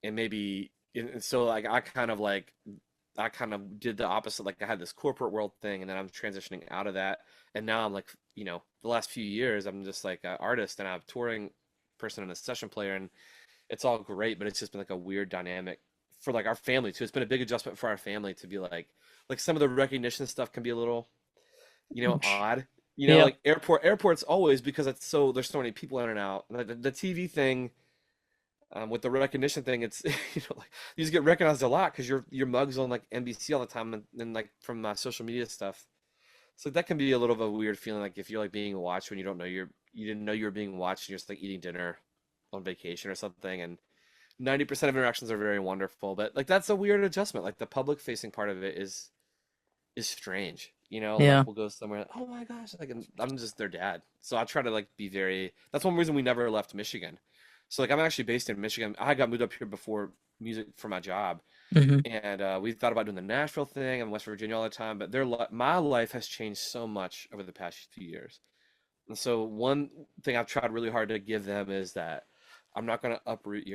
and maybe and so like I kind of did the opposite. Like I had this corporate world thing, and then I'm transitioning out of that. And now I'm like, the last few years, I'm just like an artist and I'm a touring person and a session player, and it's all great, but it's just been like a weird dynamic for like our family too. It's been a big adjustment for our family to be like some of the recognition stuff can be a little, odd. Yeah. Like airports always because there's so many people in and out. Like the TV thing with the recognition thing, it's like you just get recognized a lot because your mug's on like NBC all the time and like from social media stuff. So that can be a little of a weird feeling, like if you're like being watched when you don't know you didn't know you were being watched and you're just like eating dinner on vacation or something, and 90% of interactions are very wonderful, but like that's a weird adjustment. Like the public facing part of it is strange. Like Yeah. we'll go somewhere, like, oh my gosh, like I'm just their dad. So I try to like be very, that's one reason we never left Michigan. So like I'm actually based in Michigan. I got moved up here before music for my job. Hmm. And we thought about doing the Nashville thing in West Virginia all the time, but my life has changed so much over the past few years. And so one thing I've tried really hard to give them is that I'm not going to uproot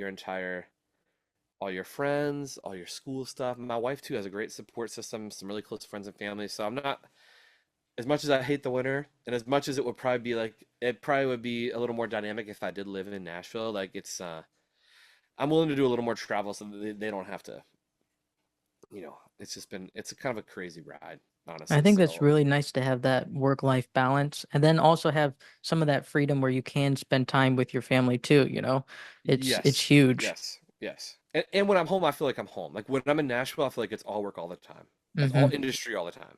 all your friends, all your school stuff. My wife too has a great support system, some really close friends and family. So I'm not, as much as I hate the winter, and as much as it would probably be like, it probably would be a little more dynamic if I did live in Nashville. Like I'm willing to do a little more travel so that they don't have to, it's just been, it's a kind of a crazy ride, I honestly. think that's So really nice to have that work-life balance and then also have some of that freedom where you can spend time with your family too, you know. It's yes, huge. yes. And when I'm home, I feel like I'm home. Like when I'm in Nashville, I feel like it's all work all the time. Like all Hmm. industry all the time.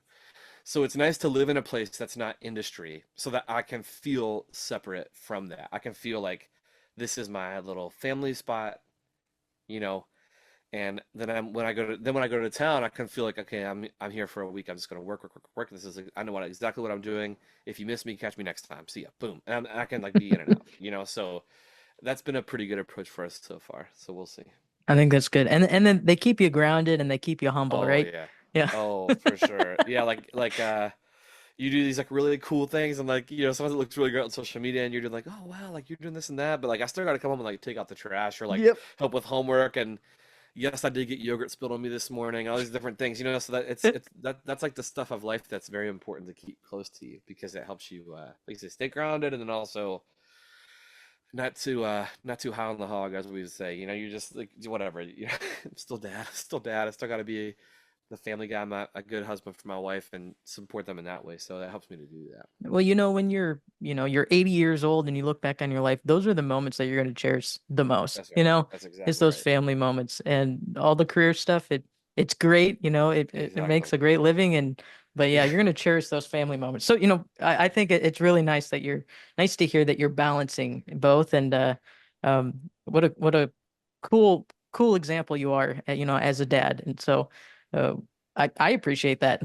So it's nice to live in a place that's not industry so that I can feel separate from that. I can feel like this is my little family spot, you know, and then when I go to town, I can feel like, okay, I'm here for a week. I'm just gonna work. This is I know exactly what I'm doing. If you miss me, catch me next time. See ya. Boom. And I can like be in and out, So that's been a pretty good approach for us so far. So we'll see. I think that's good. And then they keep you grounded and they keep you humble, Oh right? yeah. Yeah. Oh, for sure. Yeah, you do these like really cool things and like sometimes it looks really great on social media and you're doing like, oh wow, like you're doing this and that, but like I still gotta come home and like take out the trash or like Yep. help with homework, and yes, I did get yogurt spilled on me this morning, all these different things, so that that's like the stuff of life that's very important to keep close to you because it helps you like you say, stay grounded, and then also not too high on the hog, as we would say. You're just like whatever. I'm still dad. Still dad. I still got to be the family guy, a good husband for my wife, and support them in that way. So that helps me to do that. Well, when you're 80 years old and you look back on your life, those are the moments that you're going to cherish the most. That's right. That's It's exactly those right. family moments and all the career stuff. It's great, it Exactly. makes a great living but yeah, Yeah. you're going to cherish those family moments. So, I think it's really nice to hear that you're balancing both and what a cool example you are, as a dad. And so, uh, I appreciate that.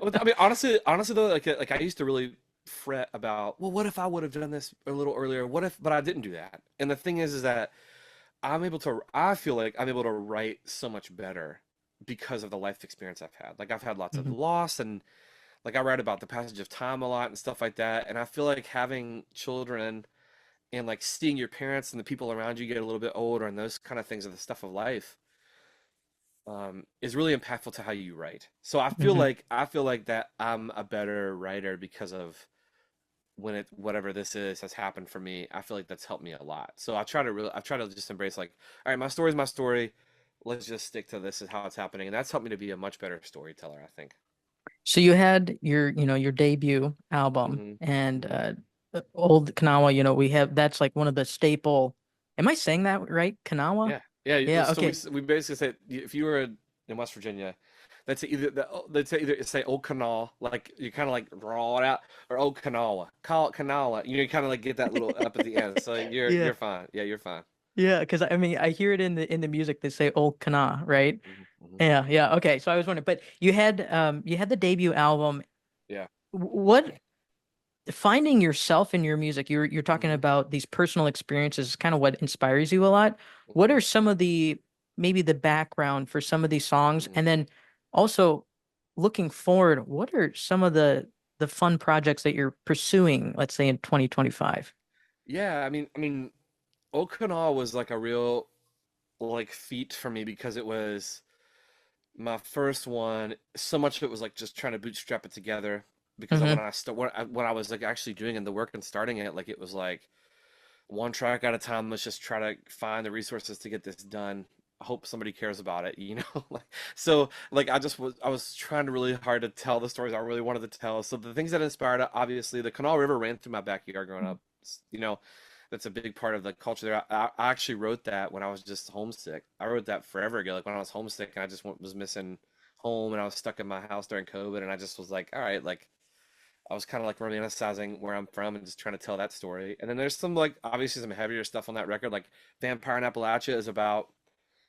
Well, I mean, honestly though, like I used to really fret about, well, what if I would have done this a little earlier? What if, but I didn't do that. And the thing is that I feel like I'm able to write so much better because of the life experience I've had. Like I've had lots of Mhm. loss, and like I write about the passage of time a lot and stuff like that. And I feel like having children and like seeing your parents and the people around you get a little bit older and those kind of things are the stuff of life, is really impactful to how you write. So Mhm. I feel like that I'm a better writer because of whatever this is has happened for me. I feel like that's helped me a lot. So I try to just embrace like, all right, my story is my story. Let's just stick to this is how it's happening, and that's helped me to be a much better storyteller, I think. So you had your debut album Hmm. and Hmm. Old Kanawha, we have that's like one of the staple. Am I saying that right? Kanawha? Yeah, yeah. Yeah, So okay. we basically say if you were in West Virginia, they'd say Old Canal, like you kind of like draw it out, or Old Kanawha, call it Kanawha. You kind of like get that little up at the end. So Yeah. you're fine. Yeah, you're fine. Yeah, because I mean I hear it in the music they say Old Kana, right? Hmm. Hmm. Yeah, yeah. Okay. So I was wondering, but you had the debut album. Yeah. What finding yourself in your music, you're talking Hmm. about these personal experiences, kind of what inspires you a lot. What Hmm. are some of the maybe the background for some of these songs? Hmm. And then also looking forward, what are some of the fun projects that you're pursuing, let's say in 2025? Yeah, I mean, Okinawa was like a real like feat for me because it was my first one. So much of it was like just trying to bootstrap it together because Mm-hmm. when I was like actually doing the work and starting it, like it was like one track at a time. Let's just try to find the resources to get this done. I hope somebody cares about it, Like so, like I was trying to really hard to tell the stories I really wanted to tell. So the things that inspired it, obviously, the Canal River ran through my backyard growing up. You know, that's a big part of the culture there. I actually wrote that when I was just homesick. I wrote that forever ago, like when I was homesick and I just was missing home and I was stuck in my house during COVID, and I just was like, all right, like I was kind of like romanticizing where I'm from and just trying to tell that story. And then there's some like obviously some heavier stuff on that record, like Vampire in Appalachia is about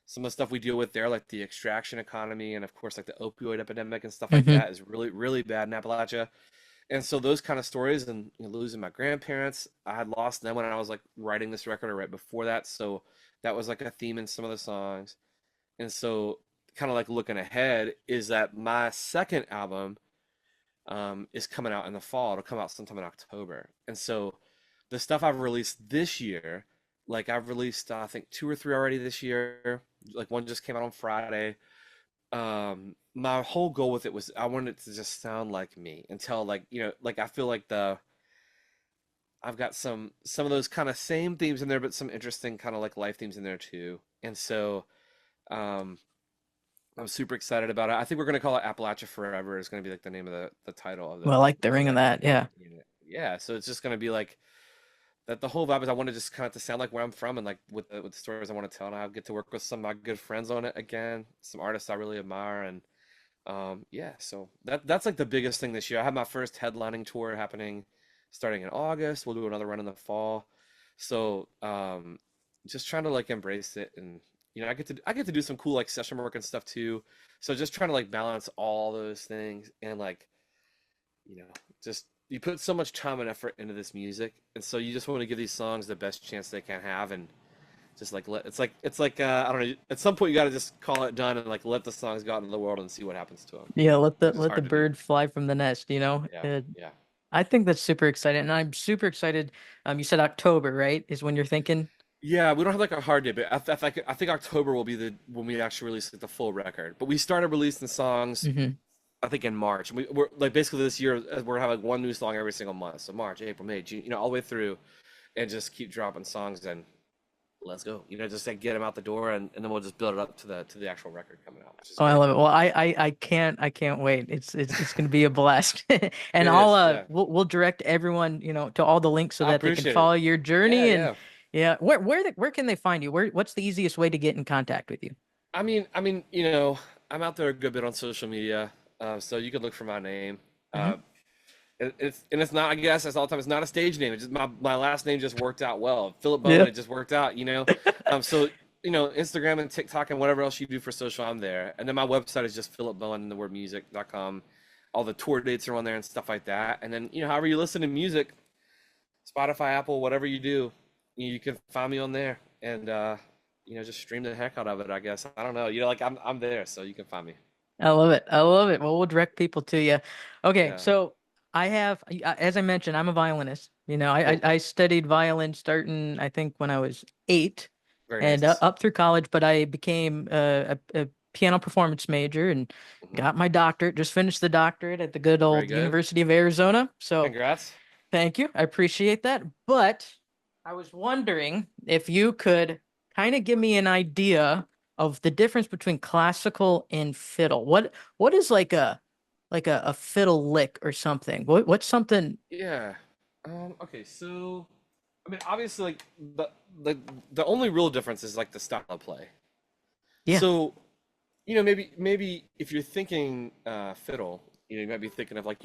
some of the stuff we deal with there, like the extraction economy and of course like the opioid epidemic and stuff like Hmm. that is really, really bad in Appalachia. And so those kind of stories and losing my grandparents, I had lost them when I was like writing this record or right before that. So that was like a theme in some of the songs. And so kind of like looking ahead is that my second album is coming out in the fall. It'll come out sometime in October. And so the stuff I've released this year, like I've released I think two or three already this year. Like one just came out on Friday. My whole goal with it was I wanted it to just sound like me until like like I feel like the I've got some of those kind of same themes in there, but some interesting kind of like life themes in there too. And so um, I'm super excited about it. I think we're gonna call it Appalachia Forever. Is gonna be like the name of the title of Well, I like the the ring of record. that. Yeah. Yeah, so it's just gonna be like that. The whole vibe is I want to just kind of to sound like where I'm from and like with the stories I want to tell, and I get to work with some of my good friends on it again, some artists I really admire, and yeah. So that's like the biggest thing this year. I have my first headlining tour happening starting in August. We'll do another run in the fall. So just trying to like embrace it and I get to do some cool like session work and stuff too. So just trying to like balance all those things and like you know just you put so much time and effort into this music and so you just want to give these songs the best chance they can have and just like it's like I don't know, at some point you got to just call it done and like let the songs go out into the world and see what happens to them, Yeah, which is let the hard to do. bird fly from the nest, you know? Yeah, yeah. I think that's super exciting. And I'm super excited. You said October, right? Is when you're thinking? Yeah, we don't have like a hard date, but I think October will be the when we actually release like, the full record. But we started releasing songs Hmm. I think in March. We're like basically this year we're having one new song every single month. So March, April, May, June, all the way through, and just keep dropping songs and let's go. Just like get them out the door and then we'll just build it up to the actual record coming out, which is Oh, I great. love it. Well, I can't wait. It's gonna be a blast. And It I'll is, yeah. we'll direct everyone, to all the links so I that they can appreciate it. follow your Yeah, journey and yeah. yeah, where can they find you? What's the easiest way to get in contact with you? I mean, I'm out there a good bit on social media, so you can look for my name. Hmm. Uh, it's not, I guess, as all the time, it's not a stage name. It's just my last name just worked out well. Philip Yeah. Bowen, it just worked out. So Instagram and TikTok and whatever else you do for social, I'm there. And then my website is just philipbowen and the word music.com. All the tour dates are on there and stuff like that. And then however you listen to music, Spotify, Apple, whatever you do, you can find me on there and just stream the heck out of it, I guess. I don't know. Like I'm there, so you can find me. I love it. I love it. Well, we'll direct people to you. Okay, Yeah. so I have, as I mentioned, I'm a violinist. Cool. I studied violin starting, I think, when I was 8, Very and nice. up through college. But I became a piano performance major and Hmm. got my doctorate. Just finished the doctorate at the good Very old good. University of Arizona. So Congrats. thank you. I appreciate that. But I was wondering if you could kind of give me an idea of the difference between classical and fiddle. What is like a fiddle lick or something? What's something? Yeah. Okay, so I mean obviously like the the only real difference is like the style of play. Yeah. So, maybe if you're thinking fiddle, you might be thinking of like,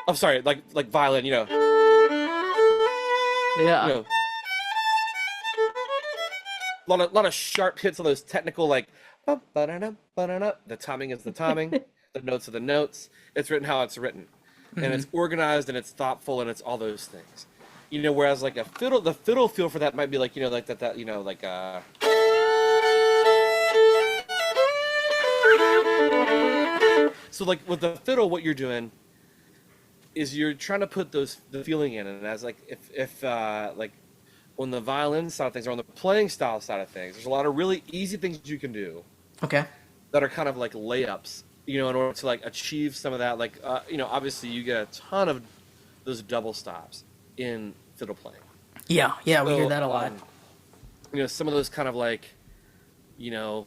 I'm sorry, like violin, you Yeah. know, a lot of sharp hits on those technical like ba-da-da, ba-da-da. The timing is the timing, the notes are the notes. It's written how it's written, and Hmm. it's organized and it's thoughtful and it's all those things. Whereas like a fiddle, the fiddle feel for that might be like like that like so like with the fiddle, what you're doing is you're trying to put the feeling in, and as like if like on the violin side of things or on the playing style side of things, there's a lot of really easy things you can do Okay. that are kind of like layups, in order to like achieve some of that. Like, obviously you get a ton of those double stops in fiddle playing. Yeah. Yeah. We hear So, that a lot. some of those kind of like, you know,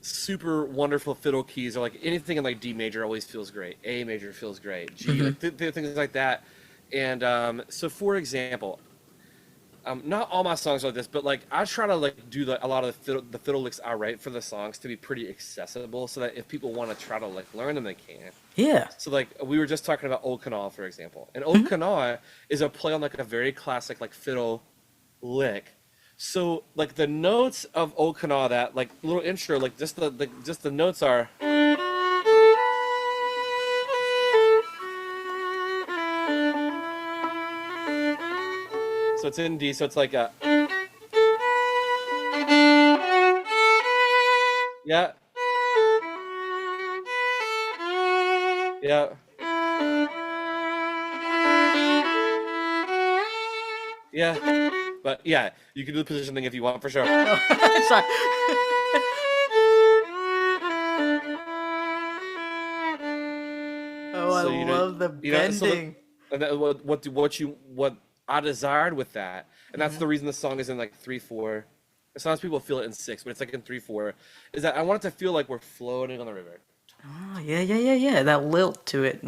super wonderful fiddle keys or like anything in like D major always feels great. A major feels great. G, Hmm. like things like that. And so, for example, not all my songs are like this, but like I try to like do a lot of the fiddle licks I write for the songs to be pretty accessible, so that if people want to try to like learn them, they can. Yeah. So like we were just talking about Old Canal, for example, and Old Canal is a play on like a very classic like fiddle lick. So like the notes of Old Canal, that like little intro, like just the notes are. So it's in D, so it's like a. Yeah. Yeah. Yeah. But yeah, you can do the position thing if you want, for sure. Sorry. Oh, I So love the so bending. and that, what I desired with that, and that's the reason the song is in like 3/4. Sometimes people feel it in 6, but it's like in 3/4. Is that I want it to feel like we're floating on the river. Oh, yeah. That lilt to it.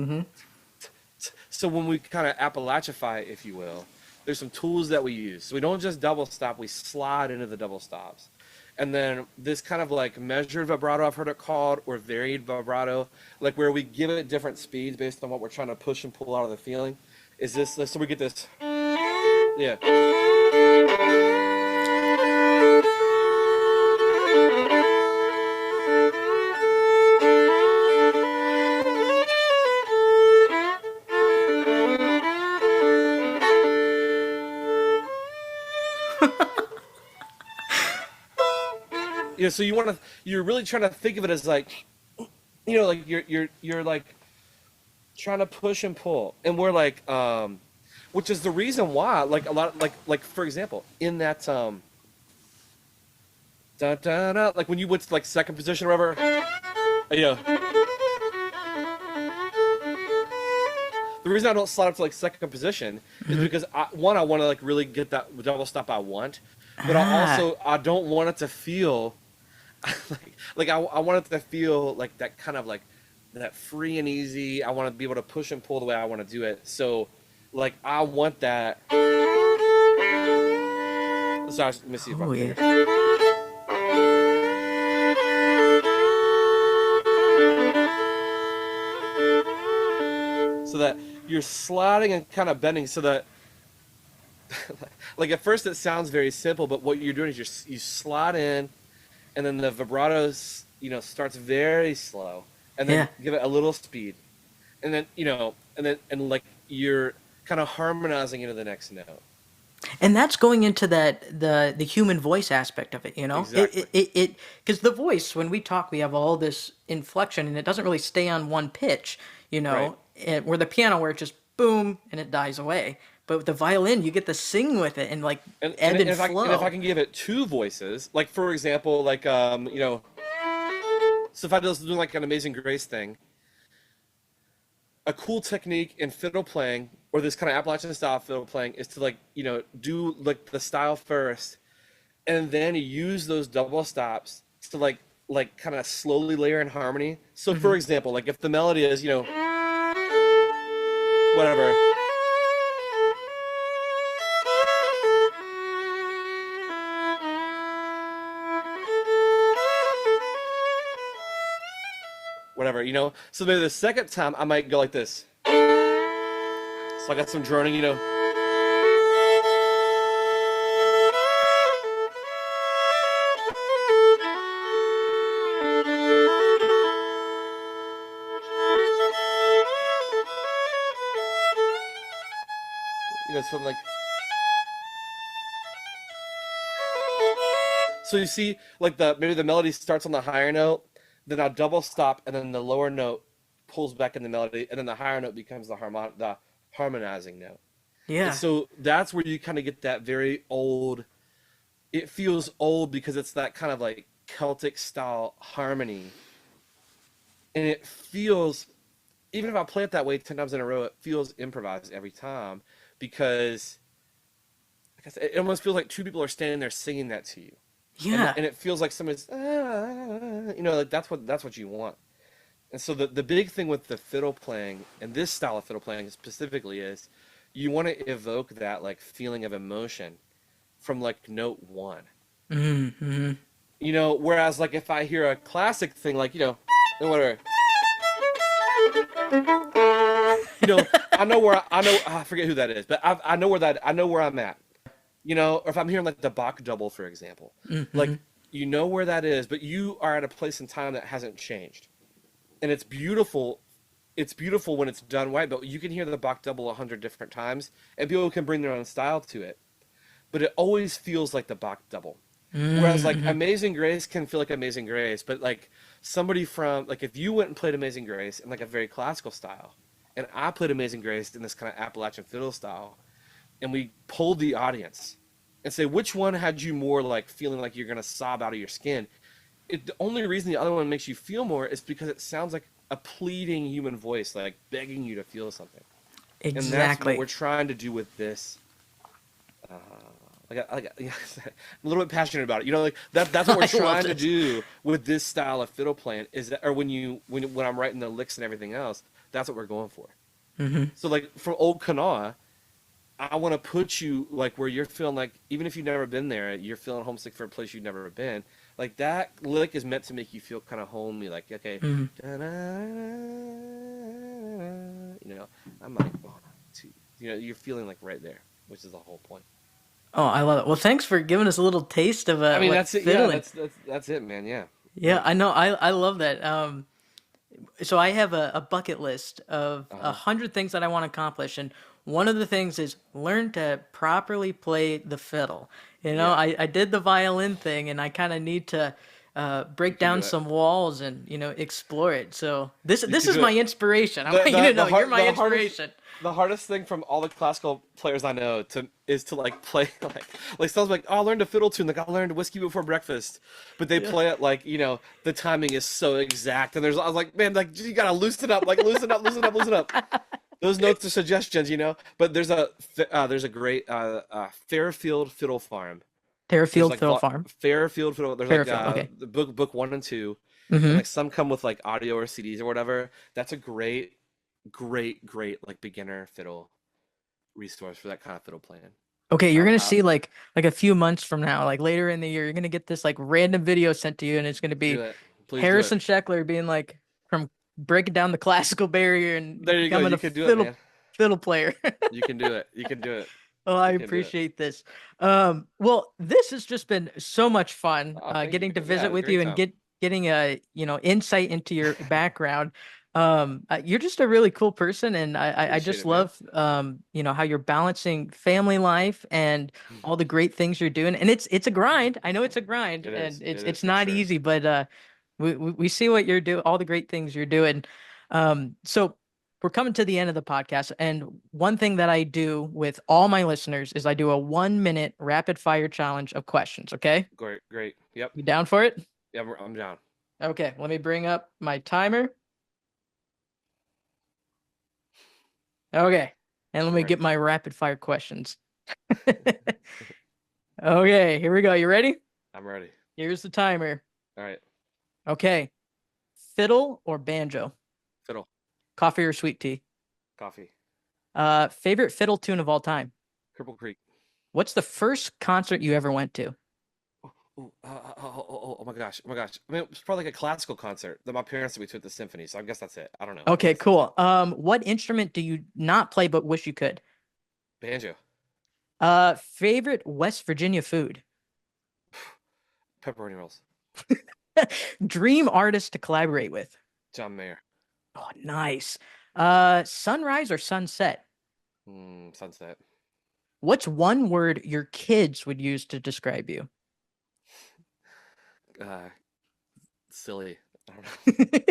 So when we kind of Appalachify, if you will, there's some tools that we use. So we don't just double stop; we slide into the double stops. And then this kind of like measured vibrato, I've heard it called, or varied vibrato, like where we give it different speeds based on what we're trying to push and pull out of the feeling. Is this, so we get this, yeah. So you're really trying to think of it as like, like you're like trying to push and pull, and we're like, which is the reason why, like a lot, like for example, in that da, da, da, like when you went to like second position or whatever, the reason I don't slide up to like second position is because I want to like really get that double stop I want, but I don't want it to feel like I want it to feel like that kind of like that free and easy. I want to be able to push and pull the way I want to do it. So like I want that. Sorry, let me see if I can. Yeah. So that you're sliding and kind of bending, so that like at first it sounds very simple, but what you're doing is you slide in, and then the vibrato starts very slow, and then give it a little speed, and then and like you're kind of harmonizing into the next note. And that's going into the human voice aspect of it, Exactly. It because the voice, when we talk, we have all this inflection, and it doesn't really stay on one pitch, Right. where the piano, where it just boom and it dies away. But with the violin, you get to sing with it and like ebb and flow. And if I can give it two voices, like for example, like so if I was doing like an Amazing Grace thing, a cool technique in fiddle playing, or this kind of Appalachian style fiddle playing, is to like do like the style first, and then use those double stops to like kind of slowly layer in harmony. So for example, like if the melody is whatever. Whatever. So maybe the second time I might go like this. So I got some droning. Something like. So you see, like maybe the melody starts on the higher note, then I'll double stop, and then the lower note pulls back in the melody, and then the higher note becomes the harmonizing note. Yeah. And so that's where you kind of get that very old. It feels old because it's that kind of like Celtic style harmony, and it feels, even if I play it that way 10 times in a row, it feels improvised every time, because it almost feels like two people are standing there singing that to you. Yeah. And it feels like somebody's, like that's what you want. And so the big thing with the fiddle playing, and this style of fiddle playing specifically, is you want to evoke that like feeling of emotion. from like note one. Mm-hmm. Whereas like if I hear a classic thing like, whatever, I know where I know I forget who that is, but I know where I'm at. Or if I'm hearing like the Bach double, for example, Mm-hmm. like you know where that is, but you are at a place in time that hasn't changed, and it's beautiful. It's beautiful when it's done right, but you can hear the Bach double 100 different times, and people can bring their own style to it. But it always feels like the Bach double. Whereas like Mm-hmm. Amazing Grace can feel like Amazing Grace, but like somebody from like if you went and played Amazing Grace in like a very classical style, and I played Amazing Grace in this kind of Appalachian fiddle style, and we polled the audience and say which one had you more like feeling like you're gonna sob out of your skin. The only reason the other one makes you feel more is because it sounds like a pleading human voice, like begging you to feel something. And that's what Exactly. we're trying to do with this. Uh, yeah, I'm a little bit passionate about it. Like that's what we're I love trying to this. do with this style of fiddle playing is that, or when I'm writing the licks and everything else, that's what we're going for. Mm-hmm. So like from Old Kanawha, I want to put you like where you're feeling like even if you've never been there, you're feeling homesick for a place you've never been. Like that lick is meant to make you feel kind of homey. Like okay, Mm-hmm. I'm like 1, 2. You're feeling like right there, which is the whole point. Oh, I love it. Well, thanks for giving us a little taste of I mean, like that's it. Yeah, fiddling. that's it, man. Yeah, Yeah, yeah. I know. I love that. So I have a bucket list of Uh a huh. hundred things that I want to accomplish, and one of the things is learn to properly play the fiddle. Yeah, I did the violin thing, and I kind of need to you break can do down it. some walls and explore it. So this You this can is do my it. inspiration. I The want you the to the know you're hard my the hardest inspiration. the hardest thing from all the classical players I know to is to like play like someone's like, oh, I learned a fiddle tune, like I learned whiskey before breakfast, but they Yeah. play it like the timing is so exact, and I was like, man, like you gotta loosen up, like loosen up, loosen up, loosen up. Those notes are suggestions, but there's a great Fairfield Fiddle Farm. There's Fairfield like Fiddle Farm. Fairfield Fiddle. There's like Fairfield. Okay. the book 1 and 2, and Mm-hmm. like some come with like audio or CDs or whatever. That's a great like beginner fiddle resource for that kind of fiddle playing. Okay, you're gonna I see like a few months from now, like later in the year, you're gonna get this like random video sent to you, and it's gonna do be it. Please do it. Harrison Sheckler being like from breaking down the classical barrier and There you go. becoming a You can do it, man. fiddle player. You can do it. You can do it. Oh, I You can do it. appreciate this. Well, this has just been so much fun, Oh, thank you. getting to Yeah, visit a with great you and time. getting a insight into your background. You're just a really cool person, and I Appreciate just it, man. love how you're balancing family life and all the great things you're doing. And it's a grind. I know it's a grind, It and is. it's It is it's for not sure. easy, but we see what you're doing, all the great things you're doing. So we're coming to the end of the podcast, and one thing that I do with all my listeners is I do a 1 minute rapid fire challenge of questions. Okay, Great. Great. Yep. you down for it? Yeah, I'm down. Okay, let me bring up my timer. Okay, and let me get Great. my rapid fire questions. Okay, here we go. You ready? I'm ready. Here's the timer. All right. Okay, fiddle or banjo? Fiddle. Coffee or sweet tea? Coffee. Favorite fiddle tune of all time? Cripple Creek. What's the first concert you ever went to? Oh my gosh. Oh my gosh. I mean, it's probably like a classical concert that my parents took me to at the symphony. So I guess that's it. I don't know. I Okay, guess that's it. cool. What instrument do you not play but wish you could? Banjo. Favorite West Virginia food? Pepperoni rolls. Dream artist to collaborate with? John Mayer. Oh, nice. Sunrise or sunset? Sunset. What's one word your kids would use to describe you? Uh, silly. I don't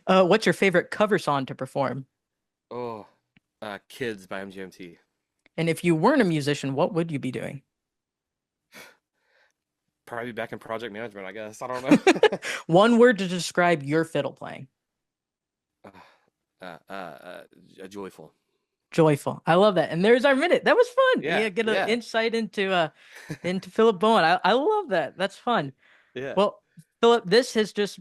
know. What's your favorite cover song to perform? Oh, Kids by MGMT. And if you weren't a musician, what would you be doing? Probably back in project management, I guess. I don't know. One word to describe your fiddle playing. Joyful. Joyful. I love that. And there's our minute. That was fun. Yeah, Yeah, get an yeah, insight into Philip Bowen. I love that. That's fun. yeah. Well, Philip, this has just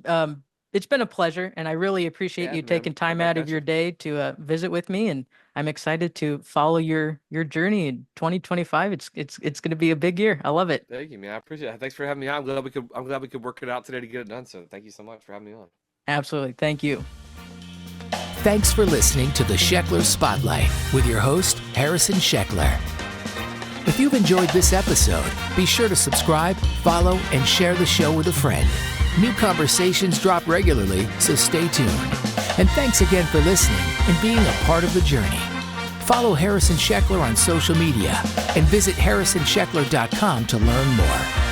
It's been a pleasure, and I really appreciate Yeah, you man. taking Right time back out of at your you. day to visit with me, and I'm excited to follow your journey in 2025. It's going to be a big year. I love it. Thank you, man. I appreciate it. Thanks for having me on. I'm glad we could work it out today to get it done. So thank you so much for having me on. Absolutely. Thank you. Thanks for listening to the Sheckler Spotlight with your host, Harrison Sheckler. If you've enjoyed this episode, be sure to subscribe, follow, and share the show with a friend. New conversations drop regularly, so stay tuned. And thanks again for listening and being a part of the journey. Follow Harrison Sheckler on social media and visit harrisonsheckler.com to learn more.